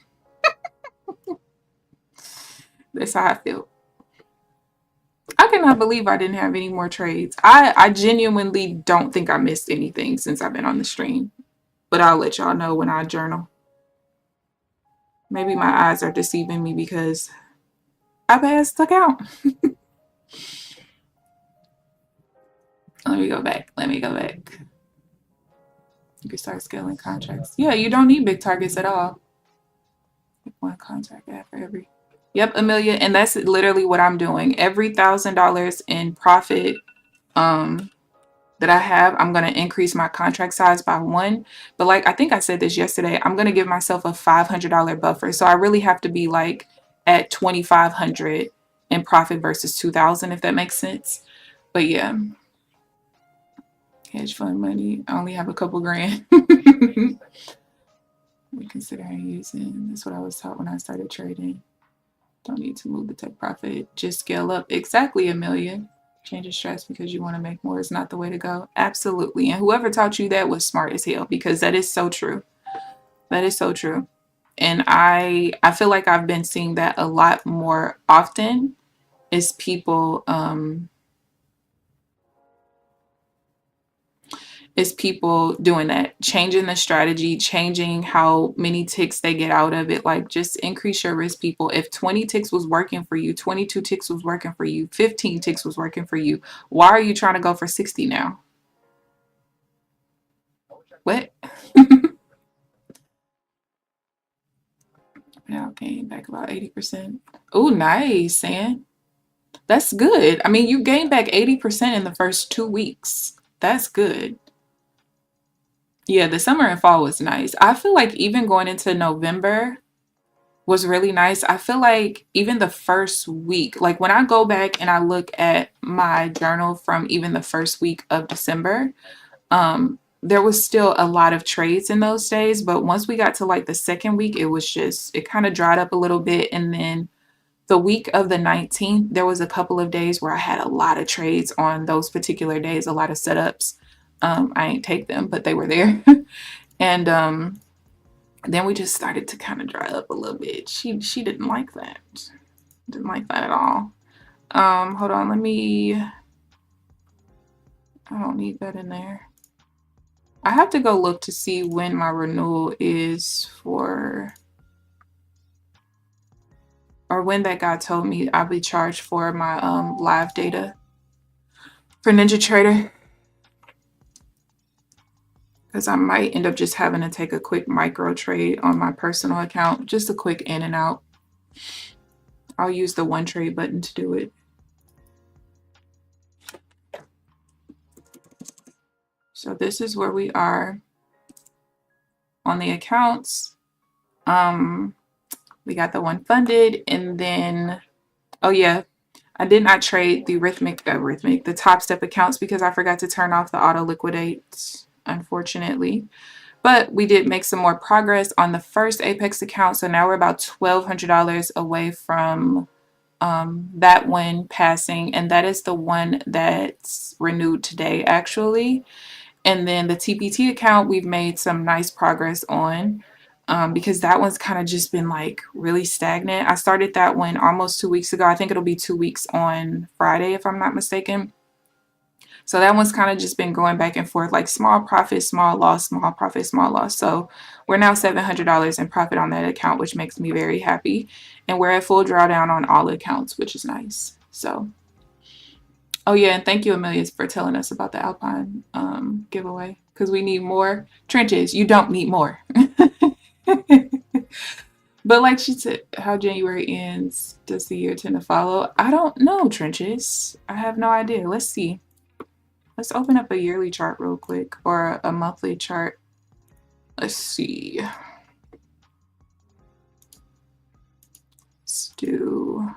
B: That's how I feel. I cannot believe I didn't have any more trades. I genuinely don't think I missed anything since I've been on the stream. But I'll let y'all know when I journal. Maybe my eyes are deceiving me because I passed the count. Let me go back. Let me go back. You can start scaling contracts. Yeah, you don't need big targets at all. One contract ad for every. Yep, Amelia. And that's literally what I'm doing. Every $1,000 in profit that I have, I'm going to increase my contract size by 1. But like, I think I said this yesterday, I'm going to give myself a $500 buffer. So I really have to be like at 2,500 in profit versus 2,000, if that makes sense. But yeah, hedge fund money, I only have a couple grand. We considering using, that's what I was taught when I started trading. Don't need to move the take profit, just scale up. Exactly, Amelia. Change of stress because you want to make more is not the way to go. Absolutely. And whoever taught you that was smart as hell, because that is so true. That is so true. And I feel like I've been seeing that a lot more often is people doing that, changing the strategy, changing how many ticks they get out of it. Like, just increase your risk, people. If 20 ticks was working for you, 22 ticks was working for you, 15 ticks was working for you, why are you trying to go for 60 now? What? Now gain back about 80%. Oh, nice, Sam. That's good. I mean, you gained back 80% in the first 2 weeks. That's good. Yeah, the summer and fall was nice. I feel like even going into November was really nice. I feel like even the first week, like when I go back and I look at my journal from even the first week of December, there was still a lot of trades in those days. But once we got to like the second week, it kind of dried up a little bit. And then the week of the 19th, there was a couple of days where I had a lot of trades on those particular days, a lot of setups. I ain't take them, but they were there. And then we just started to kind of dry up a little bit. She didn't like that. Didn't like that at all. Hold on, I don't need that in there. I have to go look to see when my renewal is for, or when that guy told me I'll be charged for my live data for NinjaTrader. Because I might end up just having to take a quick micro trade on my personal account, just a quick in and out. I'll use the one trade button to do it. So this is where we are on the accounts. We got the one funded, and then, oh yeah, I did not trade the the Top Step accounts because I forgot to turn off the auto liquidate, unfortunately. But we did make some more progress on the first Apex account. So now we're about $1,200 away from that one passing. And that is the one that's renewed today, actually. And then the TPT account, we've made some nice progress on because that one's kind of just been like really stagnant. I started that one almost 2 weeks ago. I think it'll be 2 weeks on Friday, if I'm not mistaken. So that one's kind of just been going back and forth, like small profit, small loss, small profit, small loss. So we're now $700 in profit on that account, which makes me very happy. And we're at full drawdown on all accounts, which is nice. So, oh yeah, and thank you, Amelia, for telling us about the Alpine giveaway, because we need more trenches. You don't need more. But like she said, how January ends, does the year tend to follow? I don't know, trenches. I have no idea. Let's see. Let's open up a yearly chart real quick, or a monthly chart. Let's see. Let's do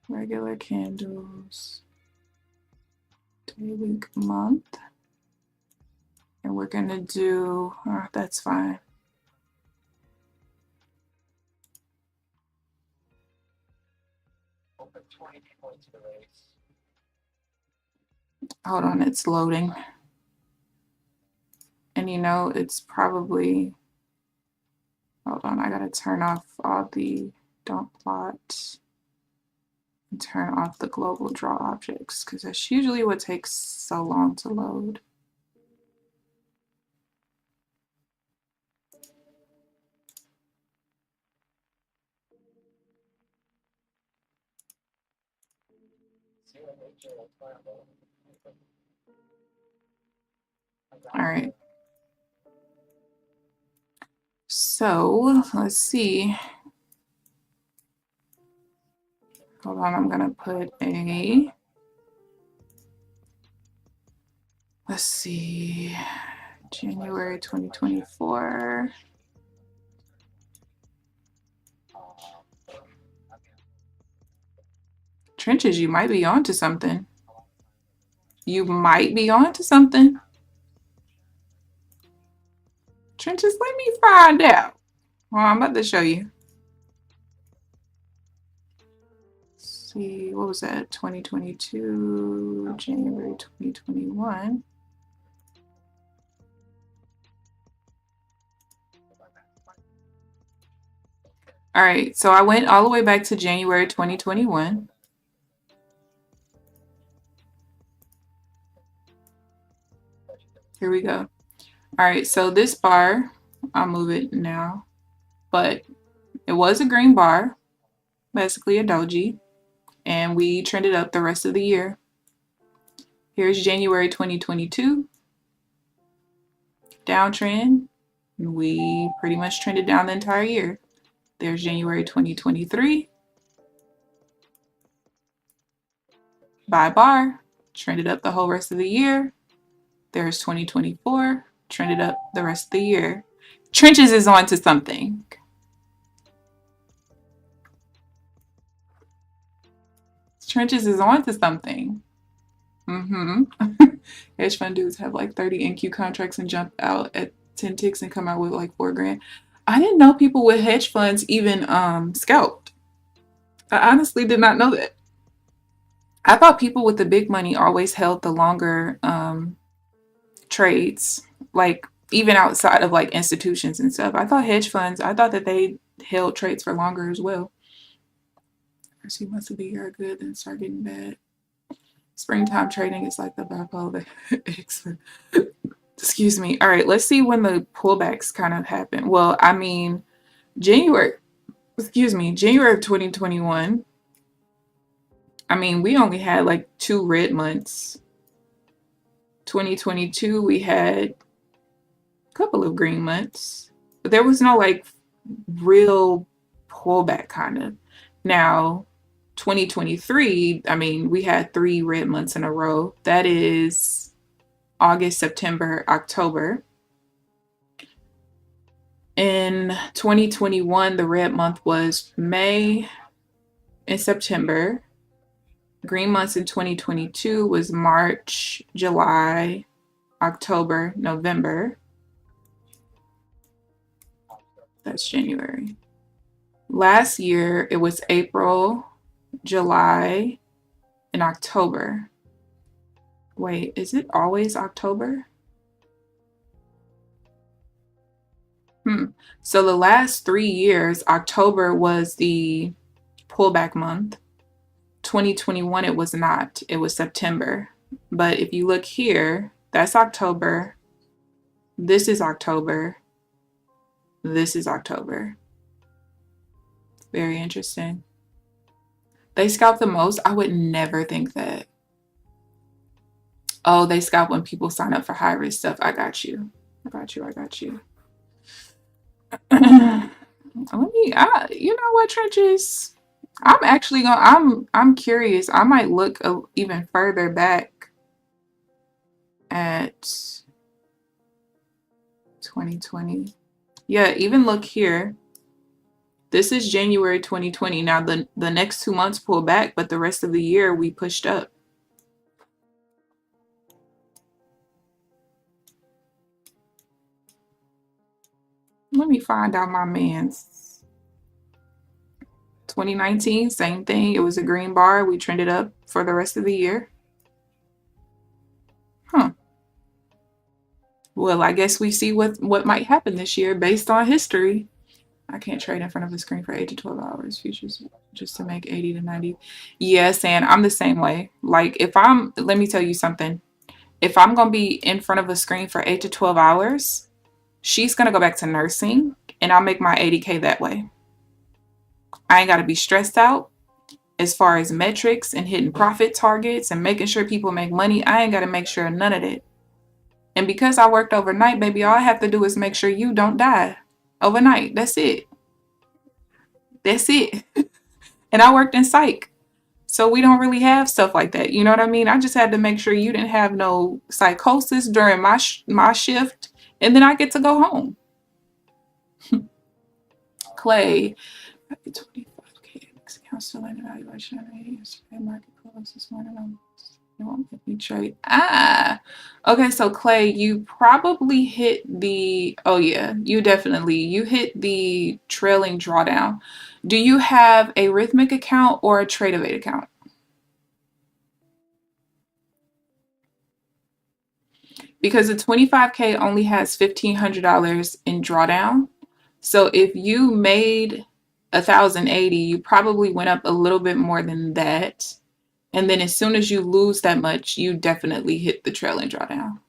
B: regular candles, day, week, month. And we're going to do, that's fine. Hold on, it's loading. And you know, it's probably, hold on, I gotta turn off all the don't plot and turn off the global draw objects, because that's usually what takes so long to load. All right. So let's see. Hold on, I'm gonna put a, let's see, January 2024. Trenches, you might be onto something. You might be onto something. Trenches, let me find out. Well, I'm about to show you. Let's see, what was that? 2022, January 2021. All right, so I went all the way back to January 2021. Here we go. All right, so this bar, I'll move it now, but it was a green bar, basically a doji, and we trended up the rest of the year. Here's January 2022, downtrend. We pretty much trended down the entire year. There's January 2023, buy bar, trended up the whole rest of the year. There's 2024, trended up the rest of the year. Trenches is on to something. Trenches is on to something. Hedge fund dudes have like 30 NQ contracts and jump out at 10 ticks and come out with like 4 grand. I didn't know people with hedge funds even scalped. I honestly did not know that. I thought people with the big money always held the longer trades, like even outside of like institutions and stuff. I thought hedge funds, I thought that they held trades for longer as well. First few months of the year are good, then start getting bad. Springtime trading is like the bipolar. Excuse me. All right, let's see when the pullbacks kind of happen. Well, I mean, January of 2021. I mean, we only had like 2 red months. 2022, we had a couple of green months, but there was no like real pullback kind of. Now, 2023, I mean, we had 3 red months in a row. That is August, September, October. In 2021, the red month was May and September. Green months in 2022 was March, July, October, November. That's January. Last year, it was April, July, and October. Wait, is it always October? So the last 3 years, October was the pullback month. 2021, it was not. It was September. But if you look here, that's October. This is October. This is October. Very interesting. They scalp the most? I would never think that. Oh, they scalp when people sign up for high risk stuff. I got you. I got you. I got you. You know what, Trenches? I'm actually I'm curious. I might look even further back at 2020. Yeah, even look here. This is January 2020. Now the next 2 months pull back, but the rest of the year we pushed up. Let me find out my man's. 2019, same thing. It was a green bar. We trended up for the rest of the year. Huh. Well, I guess we see what might happen this year based on history. I can't trade in front of a screen for 8 to 12 hours futures just to make 80 to 90. Yes, and I'm the same way. Like let me tell you something. If I'm going to be in front of a screen for 8 to 12 hours, she's going to go back to nursing and I'll make my 80K that way. I ain't got to be stressed out. as far as metrics and hitting profit targets and making sure people make money, I ain't got to make sure none of that. And because I worked overnight, baby, all I have to do is make sure you don't die overnight. That's it. That's it. And I worked in psych. So we don't really have stuff like that. You know what I mean? I just had to make sure you didn't have no psychosis during my shift, and then I get to go home. Clay, 25K account still in evaluation. Market close this morning. You won't let me trade. Okay. So Clay, you probably hit the. Oh yeah, you hit the trailing drawdown. Do you have a Rhythmic account or a Tradeovate account? Because the 25K only has $1,500 in drawdown. So if you made 1,080, you probably went up a little bit more than that. And then as soon as you lose that much, you definitely hit the trailing drawdown.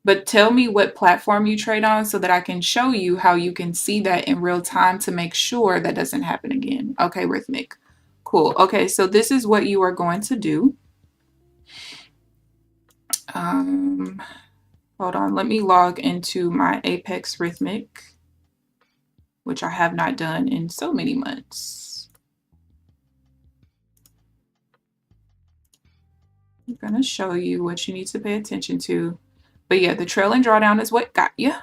B: But tell me what platform you trade on so that I can show you how you can see that in real time to make sure that doesn't happen again. Okay, Rhythmic. Cool. Okay, so this is what you are going to do. Hold on, let me log into my Apex Rhythmic, which I have not done in so many months. I'm gonna show you what you need to pay attention to. But yeah, the trailing drawdown is what got you.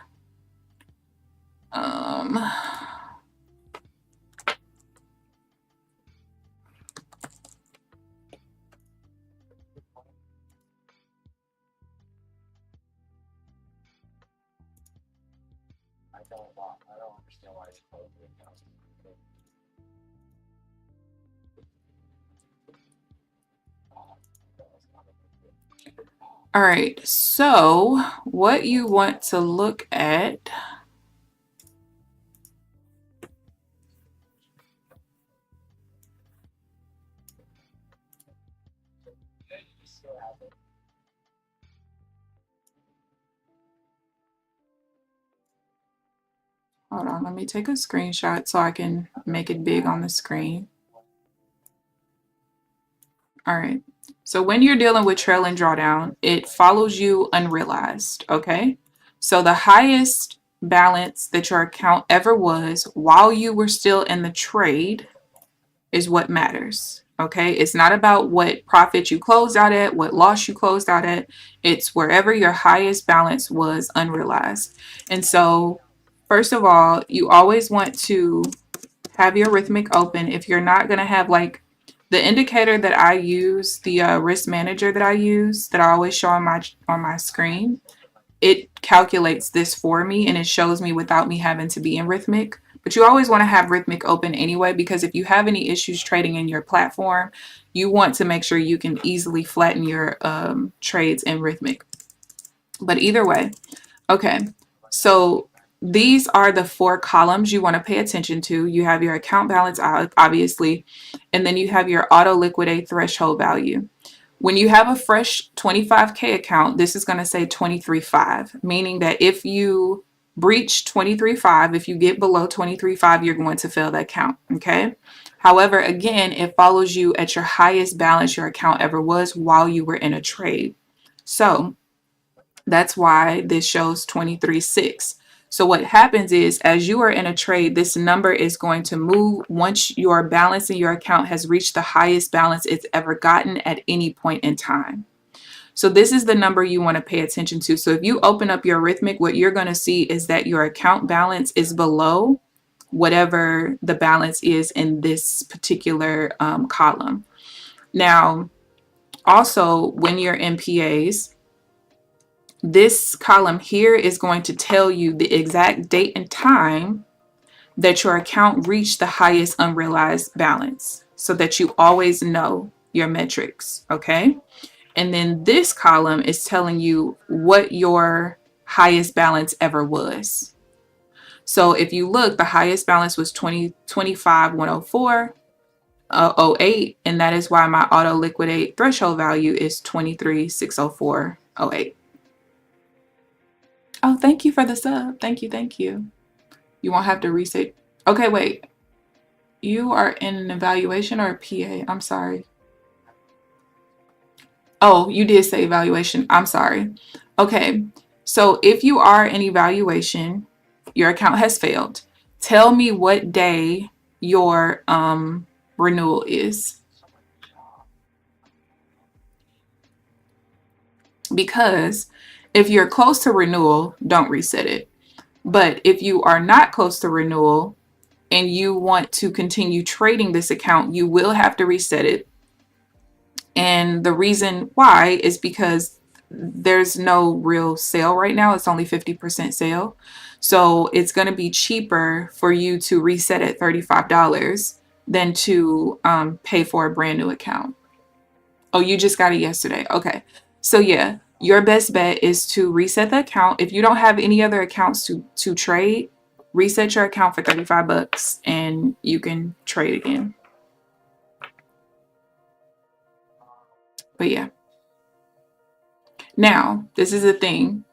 B: All right, so what you want to look at. Hold on, let me take a screenshot so I can make it big on the screen. All right. So when you're dealing with trailing drawdown, it follows you unrealized, okay? So the highest balance that your account ever was while you were still in the trade is what matters, okay? It's not about what profit you closed out at, what loss you closed out at. It's wherever your highest balance was unrealized. And so, first of all, you always want to have your Rhythmic open. If you're not going to have like the indicator that I use, the risk manager that I use, that I always show on my screen, it calculates this for me and it shows me without me having to be in Rhythmic. But you always want to have Rhythmic open anyway, because if you have any issues trading in your platform, you want to make sure you can easily flatten your trades in Rhythmic. But either way, okay, so these are the 4 columns you want to pay attention to. You have your account balance, obviously, and then you have your auto liquidate threshold value. When you have a fresh 25K account, this is going to say 23.5, meaning that if you breach 23.5, if you get below 23.5, you're going to fail that account, okay? However, again, it follows you at your highest balance your account ever was while you were in a trade. So that's why this shows 23.6. So what happens is, as you are in a trade, this number is going to move once your balance in your account has reached the highest balance it's ever gotten at any point in time. So this is the number you want to pay attention to. So if you open up your Rhythmic, what you're going to see is that your account balance is below whatever the balance is in this particular column. Now, also, when you're in PAs, this column here is going to tell you the exact date and time that your account reached the highest unrealized balance so that you always know your metrics, okay? And then this column is telling you what your highest balance ever was. So if you look, the highest balance was 25,104.08, and that is why my auto liquidate threshold value is 23,604.08. Oh, thank you for the sub. Thank you. Thank you. You won't have to reset. Okay, wait. You are in an evaluation or a PA? I'm sorry. Oh, you did say evaluation. I'm sorry. Okay. So if you are in evaluation, your account has failed. Tell me what day your renewal is. Because if you're close to renewal, don't reset it. But if you are not close to renewal and you want to continue trading this account, you will have to reset it. And the reason why is because there's no real sale right now. It's only 50% sale. So it's going to be cheaper for you to reset at $35 than to pay for a brand new account. Oh, you just got it yesterday. Okay. So yeah, your best bet is to reset the account. If you don't have any other accounts to trade, reset your account for $35 and you can trade again. But yeah. Now, this is the thing.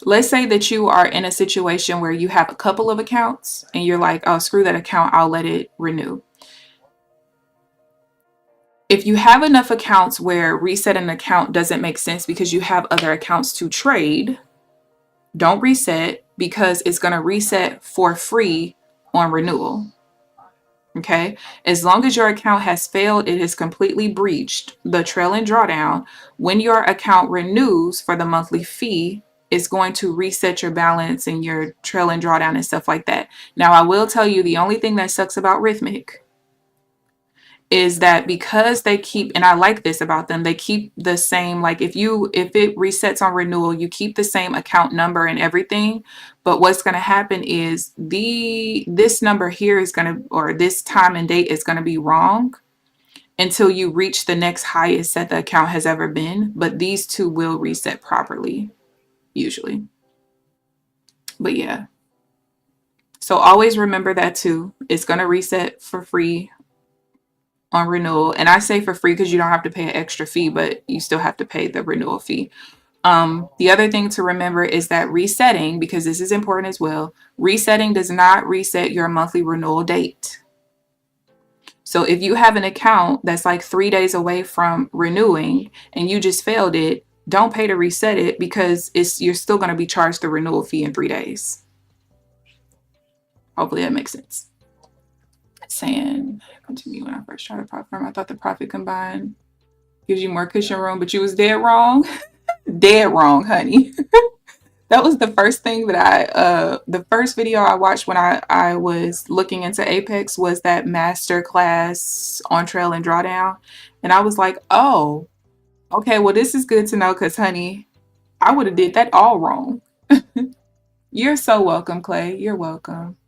B: Let's say that you are in a situation where you have a couple of accounts and you're like, oh, screw that account, I'll let it renew. If you have enough accounts where resetting an account doesn't make sense because you have other accounts to trade, don't reset because it's going to reset for free on renewal. Okay. As long as your account has failed, it has completely breached the trail and drawdown. When your account renews for the monthly fee, it's going to reset your balance and your trail and drawdown and stuff like that. Now, I will tell you the only thing that sucks about Rhythmic is that because they keep, and I like this about them, they keep the same, like if it resets on renewal, you keep the same account number and everything. But what's going to happen is this number here is going to, or this time and date is going to be wrong until you reach the next highest that the account has ever been. But these two will reset properly, usually. But yeah. So always remember that too. It's going to reset for free on renewal. And I say for free because you don't have to pay an extra fee, but you still have to pay the renewal fee. The other thing to remember is that resetting, because this is important as well, resetting does not reset your monthly renewal date. So if you have an account that's like 3 days away from renewing and you just failed it, don't pay to reset it because you're still going to be charged the renewal fee in 3 days. Hopefully that makes sense. Saying, to me when I first tried a prop firm, I thought the profit combined gives you more cushion room, but you was dead wrong. Dead wrong, honey. That was the first thing that the first video I watched when I was looking into Apex was that master class on trail and drawdown. And I was like, oh, okay, well, this is good to know because, honey, I would have did that all wrong. You're so welcome, Clay. You're welcome.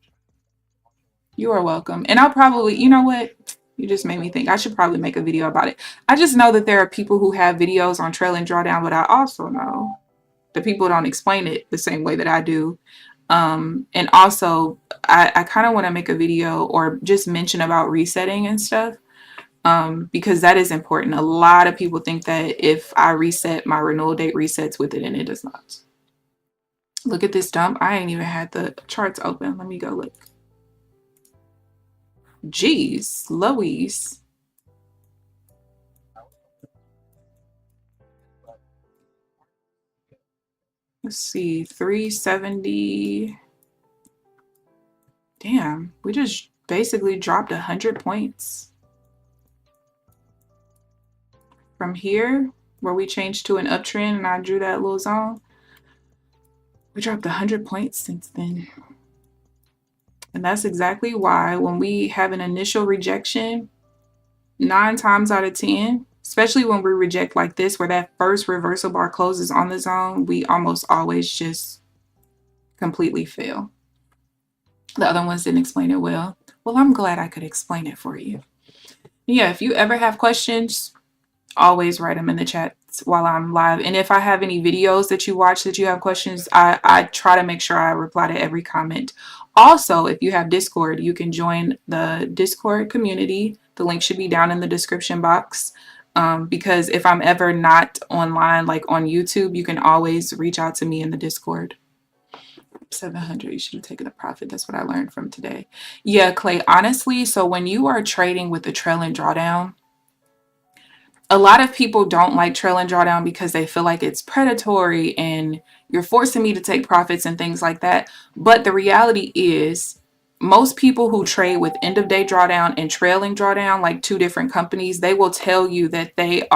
B: You are welcome. And I'll probably, you know what? You just made me think I should probably make a video about it. I just know that there are people who have videos on trail and drawdown, but I also know that people don't explain it the same way that I do. And also, I kind of want to make a video or just mention about resetting and stuff because that is important. A lot of people think that if I reset, my renewal date resets with it, and it does not. Look at this dump. I ain't even had the charts open. Let me go look. Jeez, Louise. Let's see, 370. Damn, we just basically dropped 100 points. From here, where we changed to an uptrend and I drew that little zone, we dropped 100 points since then. And that's exactly why when we have an initial rejection, 9 times out of 10, especially when we reject like this, where that first reversal bar closes on the zone, we almost always just completely fail. The other ones didn't explain it well. Well, I'm glad I could explain it for you. Yeah, if you ever have questions, always write them in the chat while I'm live. And if I have any videos that you watch that you have questions, I try to make sure I reply to every comment. Also, if you have Discord, you can join the Discord community. The link should be down in the description box. Because if I'm ever not online, like on YouTube, you can always reach out to me in the Discord. 700, you should have taken the profit. That's what I learned from today. Yeah, Clay, honestly, so when you are trading with the trailing drawdown, a lot of people don't like trailing drawdown because they feel like it's predatory and you're forcing me to take profits and things like that. But the reality is, most people who trade with end of day drawdown and trailing drawdown, like two different companies, they will tell you that they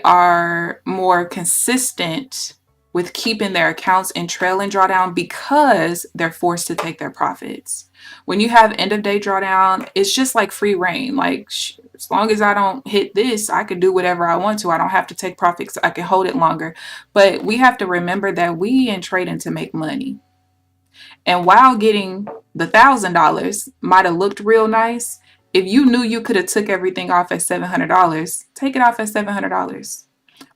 B: are more consistent with keeping their accounts in trailing drawdown because they're forced to take their profits. When you have end of day drawdown, it's just like free reign. Like, as long as I don't hit this, I can do whatever I want to. I don't have to take profits. I can hold it longer. But we have to remember that we in trading to make money. And while getting the $1,000 might have looked real nice, if you knew you could have took everything off at $700, take it off at $700.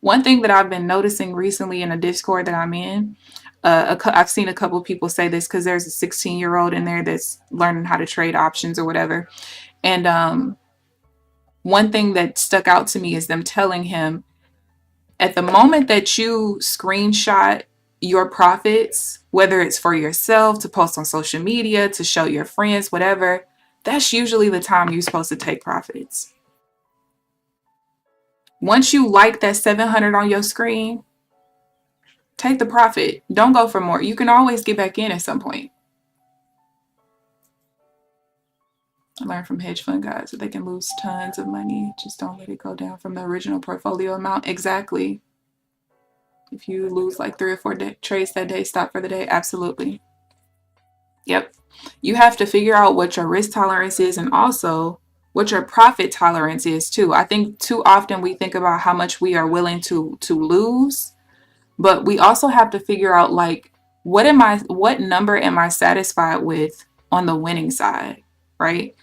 B: One thing that I've been noticing recently in a Discord that I'm in, I've seen a couple people say this because there's a 16-year-old in there that's learning how to trade options or whatever. And one thing that stuck out to me is them telling him, at the moment that you screenshot your profits, whether it's for yourself, to post on social media, to show your friends, whatever, that's usually the time you're supposed to take profits. Once you like that 700 on your screen, take the profit. Don't go for more. You can always get back in at some point. I learned from hedge fund guys that they can lose tons of money. Just don't let it go down from the original portfolio amount. Exactly. If you lose like 3 or 4 trades that day, stop for the day. Absolutely. Yep. You have to figure out what your risk tolerance is and also what your profit tolerance is too. I think too often we think about how much we are willing to lose, but we also have to figure out like what number am I satisfied with on the winning side, right?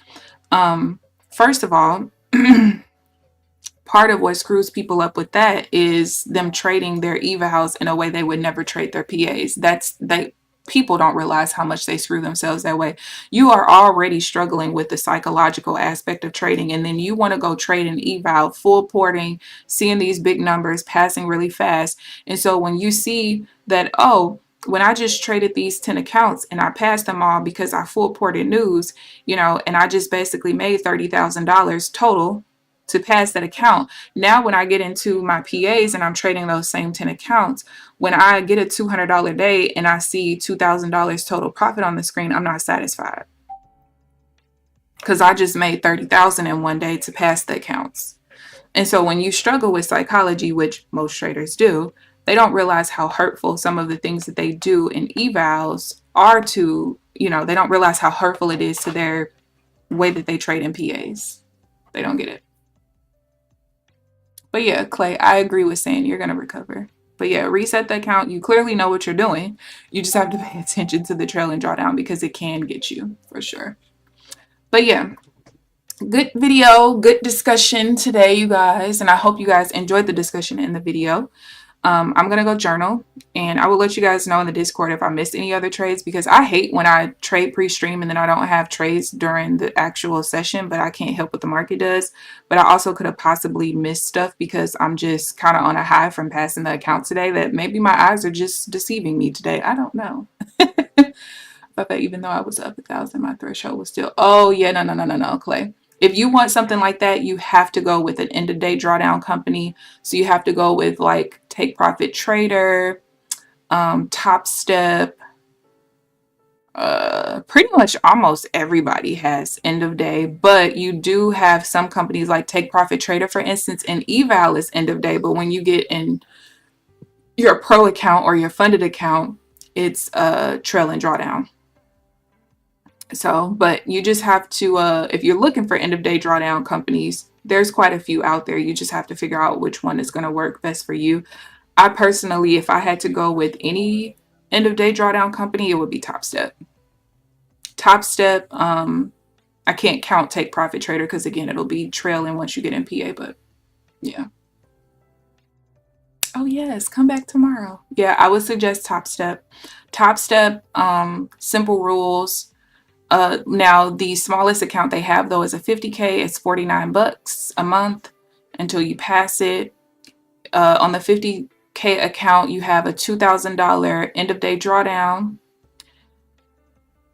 B: First of all, part of what screws people up with that is them trading their evals in a way they would never trade their PAs. People don't realize how much they screw themselves that way. You are already struggling with the psychological aspect of trading, and then you want to go trade an eval, full porting, seeing these big numbers, passing really fast. And so when you see that, oh, when I just traded these 10 accounts and I passed them all because I full ported news, and I just basically made $30,000 total to pass that account. Now, when I get into my PAs and I'm trading those same 10 accounts, when I get a $200 day and I see $2,000 total profit on the screen, I'm not satisfied because I just made $30,000 in one day to pass the accounts. And so when you struggle with psychology, which most traders do, they don't realize how hurtful some of the things that they do in evals are to, they don't realize how hurtful it is to their way that they trade in PAs. They don't get it. But yeah, Clay, I agree with saying you're going to recover. But yeah, reset the account. You clearly know what you're doing. You just have to pay attention to the trailing drawdown because it can get you for sure. But yeah, good video, good discussion today, you guys. And I hope you guys enjoyed the discussion in the video. I'm going to go journal, and I will let you guys know in the Discord if I missed any other trades, because I hate when I trade pre-stream and then I don't have trades during the actual session, but I can't help what the market does. But I also could have possibly missed stuff because I'm just kind of on a high from passing the account today, that maybe my eyes are just deceiving me today. I don't know. But even though I was up 1,000, my threshold was still, oh yeah, no, Clay. If you want something like that, you have to go with an end of day drawdown company. So you have to go with like Take Profit Trader, Top Step. Pretty much almost everybody has end of day, but you do have some companies like Take Profit Trader, for instance, and eval is end of day. But when you get in your pro account or your funded account, it's trailing drawdown. So, but you just have to, if you're looking for end of day drawdown companies, there's quite a few out there. You just have to figure out which one is going to work best for you. I personally, if I had to go with any end of day drawdown company, it would be Top Step. Top Step, I can't count Take Profit Trader because again, it'll be trailing once you get in PA, but yeah. Oh yes, come back tomorrow. Yeah, I would suggest Top Step. Top Step, simple rules. Now the smallest account they have though is a 50K. It's $49 a month until you pass it. On the 50K 5K account, you have a $2,000 end of day drawdown.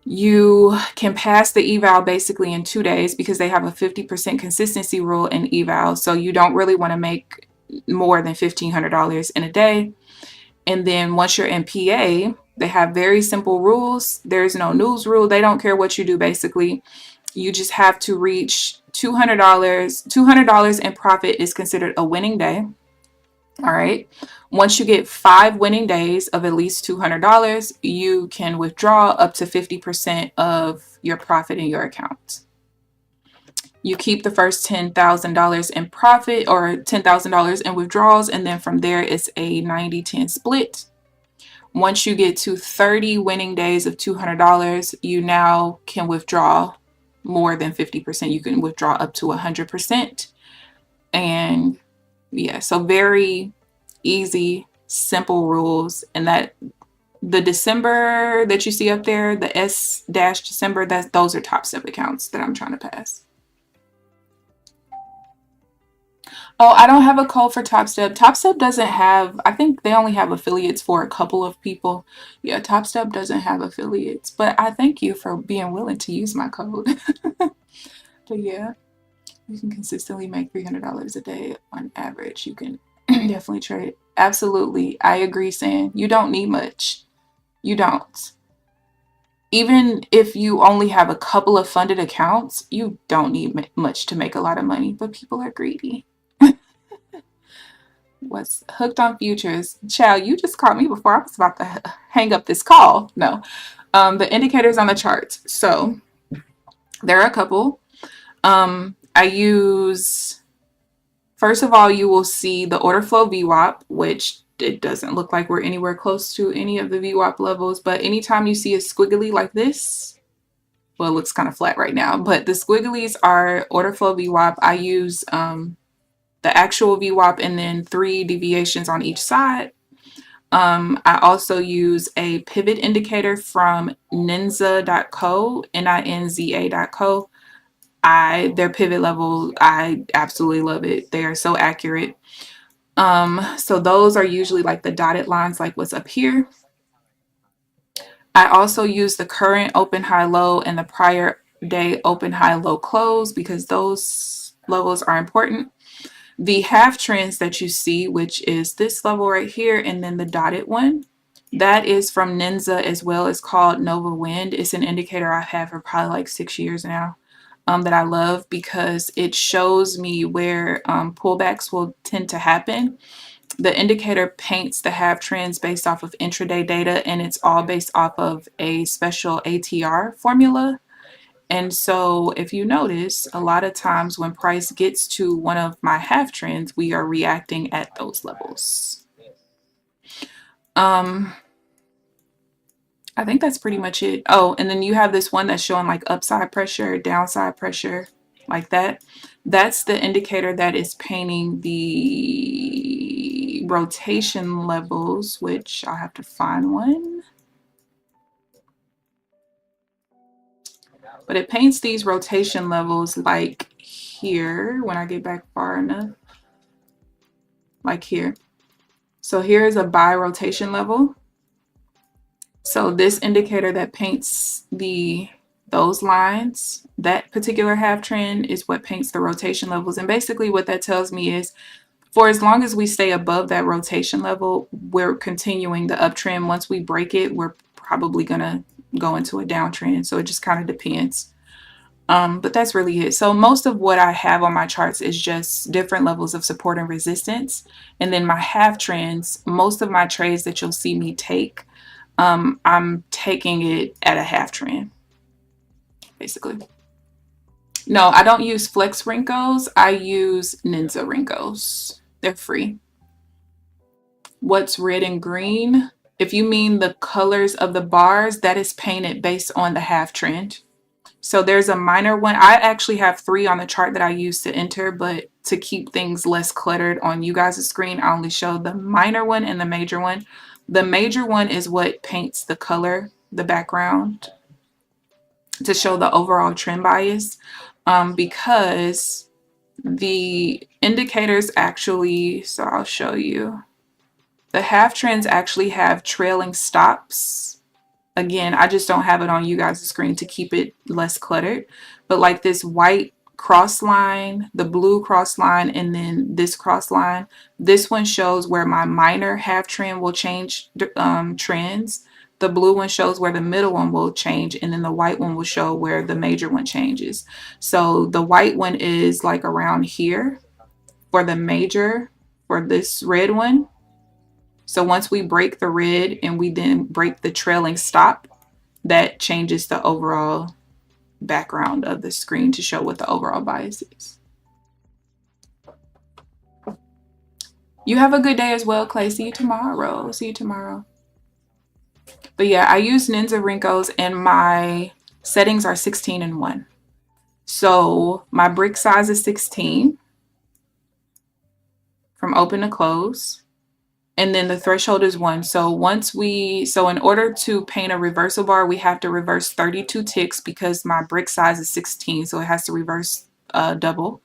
B: You can pass the eval basically in 2 days because they have a 50% consistency rule in eval. So you don't really want to make more than $1,500 in a day. And then once you're in PA, they have very simple rules. There's no news rule. They don't care what you do, basically. You just have to reach $200. $200 in profit is considered a winning day. All right. Once you get 5 winning days of at least $200, you can withdraw up to 50% of your profit in your account. You keep the first $10,000 in profit or $10,000 in withdrawals, and then from there it's a 90-10 split. Once you get to 30 winning days of $200, you now can withdraw more than 50%. You can withdraw up to 100%. And yeah, so very easy, simple rules. And that the December that you see up there, the S-December, those are Top Step accounts that I'm trying to pass. Oh, I don't have a code for Top Step. Top Step doesn't have, I think they only have affiliates for a couple of people. Yeah, Top Step doesn't have affiliates, but I thank you for being willing to use my code. But yeah, you can consistently make $300 a day on average. You can definitely trade. Absolutely. I agree, Sam. You don't need much. You don't. Even if you only have a couple of funded accounts, you don't need much to make a lot of money, but people are greedy. What's hooked on futures? Child, you just caught me before I was about to hang up this call. No. The indicators on the charts. So there are a couple. I use, first of all, you will see the order flow VWAP, which it doesn't look like we're anywhere close to any of the VWAP levels, but anytime you see a squiggly like this, well, it looks kind of flat right now, but the squigglies are order flow VWAP. I use the actual VWAP and then 3 deviations on each side. I also use a pivot indicator from ninja.co, ninza.co. Their pivot level, I absolutely love it. They are so accurate. So those are usually like the dotted lines, like what's up here. I also use the current open high low and the prior day open high low close because those levels are important. The half trends that you see, which is this level right here and then the dotted one, that is from Ninja as well. It's called Nova Wind. It's an indicator I've had for probably like 6 years now. That I love because it shows me where pullbacks will tend to happen. The indicator paints the half trends based off of intraday data, and it's all based off of a special ATR formula. And so if you notice, a lot of times when price gets to one of my half trends, we are reacting at those levels. I think that's pretty much it. Oh, and then you have this one that's showing like upside pressure, downside pressure, like that. That's the indicator that is painting the rotation levels, which I'll have to find one. But it paints these rotation levels like here, when I get back far enough, like here. So here's a buy rotation level. So this indicator that paints those lines, that particular half trend is what paints the rotation levels. And basically what that tells me is for as long as we stay above that rotation level, we're continuing the uptrend. Once we break it, we're probably gonna go into a downtrend. So it just kind of depends. But that's really it. So most of what I have on my charts is just different levels of support and resistance. And then my half trends, most of my trades that you'll see me take, I'm taking it at a half trend, basically. No, I don't use Flex Renkos. I use Ninja Renkos. They're free. What's red and green? If you mean the colors of the bars, that is painted based on the half trend. So there's a minor one. I actually have 3 on the chart that I use to enter, but to keep things less cluttered on you guys' screen, I only show the minor one and the major one. The major one is what paints the color, the background, to show the overall trend bias, because the indicators actually, so I'll show you. The half trends actually have trailing stops. Again, I just don't have it on you guys' screen to keep it less cluttered. But like this white cross line, the blue cross line, and then this cross line, this one shows where my minor half trend will change trends. The blue one shows where the middle one will change, and then the white one will show where the major one changes. So the white one is like around here for the major for this red one. So once we break the red and we then break the trailing stop, that changes the overall background of the screen to show what the overall bias is. You have a good day as well, Clay. See you tomorrow. See you tomorrow. But yeah, I use Ninja Renkos and my settings are 16 and 1. So my brick size is 16 from open to close. And then the threshold is 1. So in order to paint a reversal bar, we have to reverse 32 ticks because my brick size is 16. So it has to reverse double.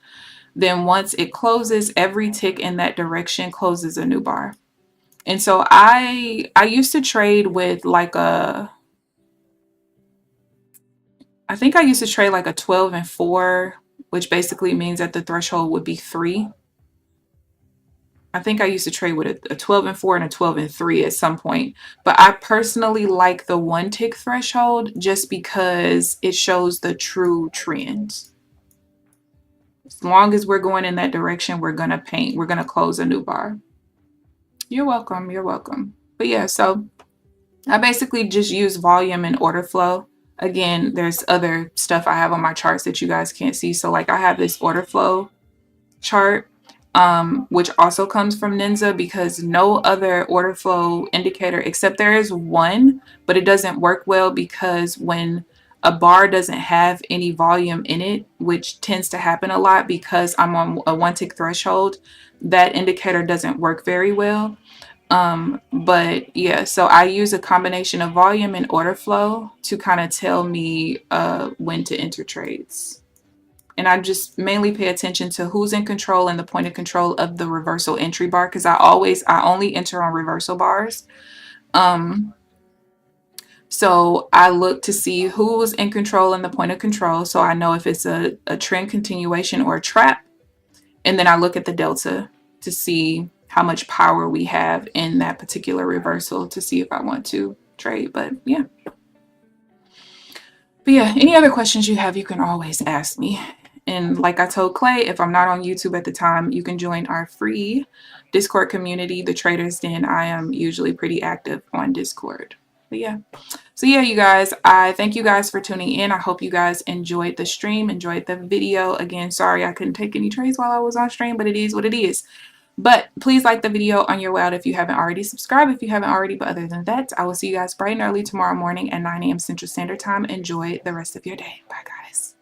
B: Then once it closes, every tick in that direction closes a new bar. And so I used to trade with like I think I used to trade like a 12 and 4, which basically means that the threshold would be 3. I think I used to trade with a 12 and 4 and a 12 and 3 at some point. But I personally like the 1 tick threshold just because it shows the true trend. As long as we're going in that direction, we're going to close a new bar. You're welcome. You're welcome. But yeah, so I basically just use volume and order flow. Again, there's other stuff I have on my charts that you guys can't see. So like I have this order flow chart, which also comes from Ninja because no other order flow indicator, except there is one, but it doesn't work well because when a bar doesn't have any volume in it, which tends to happen a lot because I'm on a 1 tick threshold, that indicator doesn't work very well. But yeah, so I use a combination of volume and order flow to kind of tell me when to enter trades. And I just mainly pay attention to who's in control and the point of control of the reversal entry bar because I only enter on reversal bars. So I look to see who's in control and the point of control so I know if it's a trend continuation or a trap. And then I look at the delta to see how much power we have in that particular reversal to see if I want to trade. But yeah, any other questions you have, you can always ask me. And like I told Clay, if I'm not on YouTube at the time, you can join our free Discord community, the Traders Den. I am usually pretty active on Discord. But yeah. So yeah, you guys, I thank you guys for tuning in. I hope you guys enjoyed the stream, enjoyed the video. Again, sorry I couldn't take any trades while I was on stream, but it is what it is. But please like the video on your way out if you haven't already. Subscribe if you haven't already. But other than that, I will see you guys bright and early tomorrow morning at 9 a.m. Central Standard Time. Enjoy the rest of your day. Bye, guys.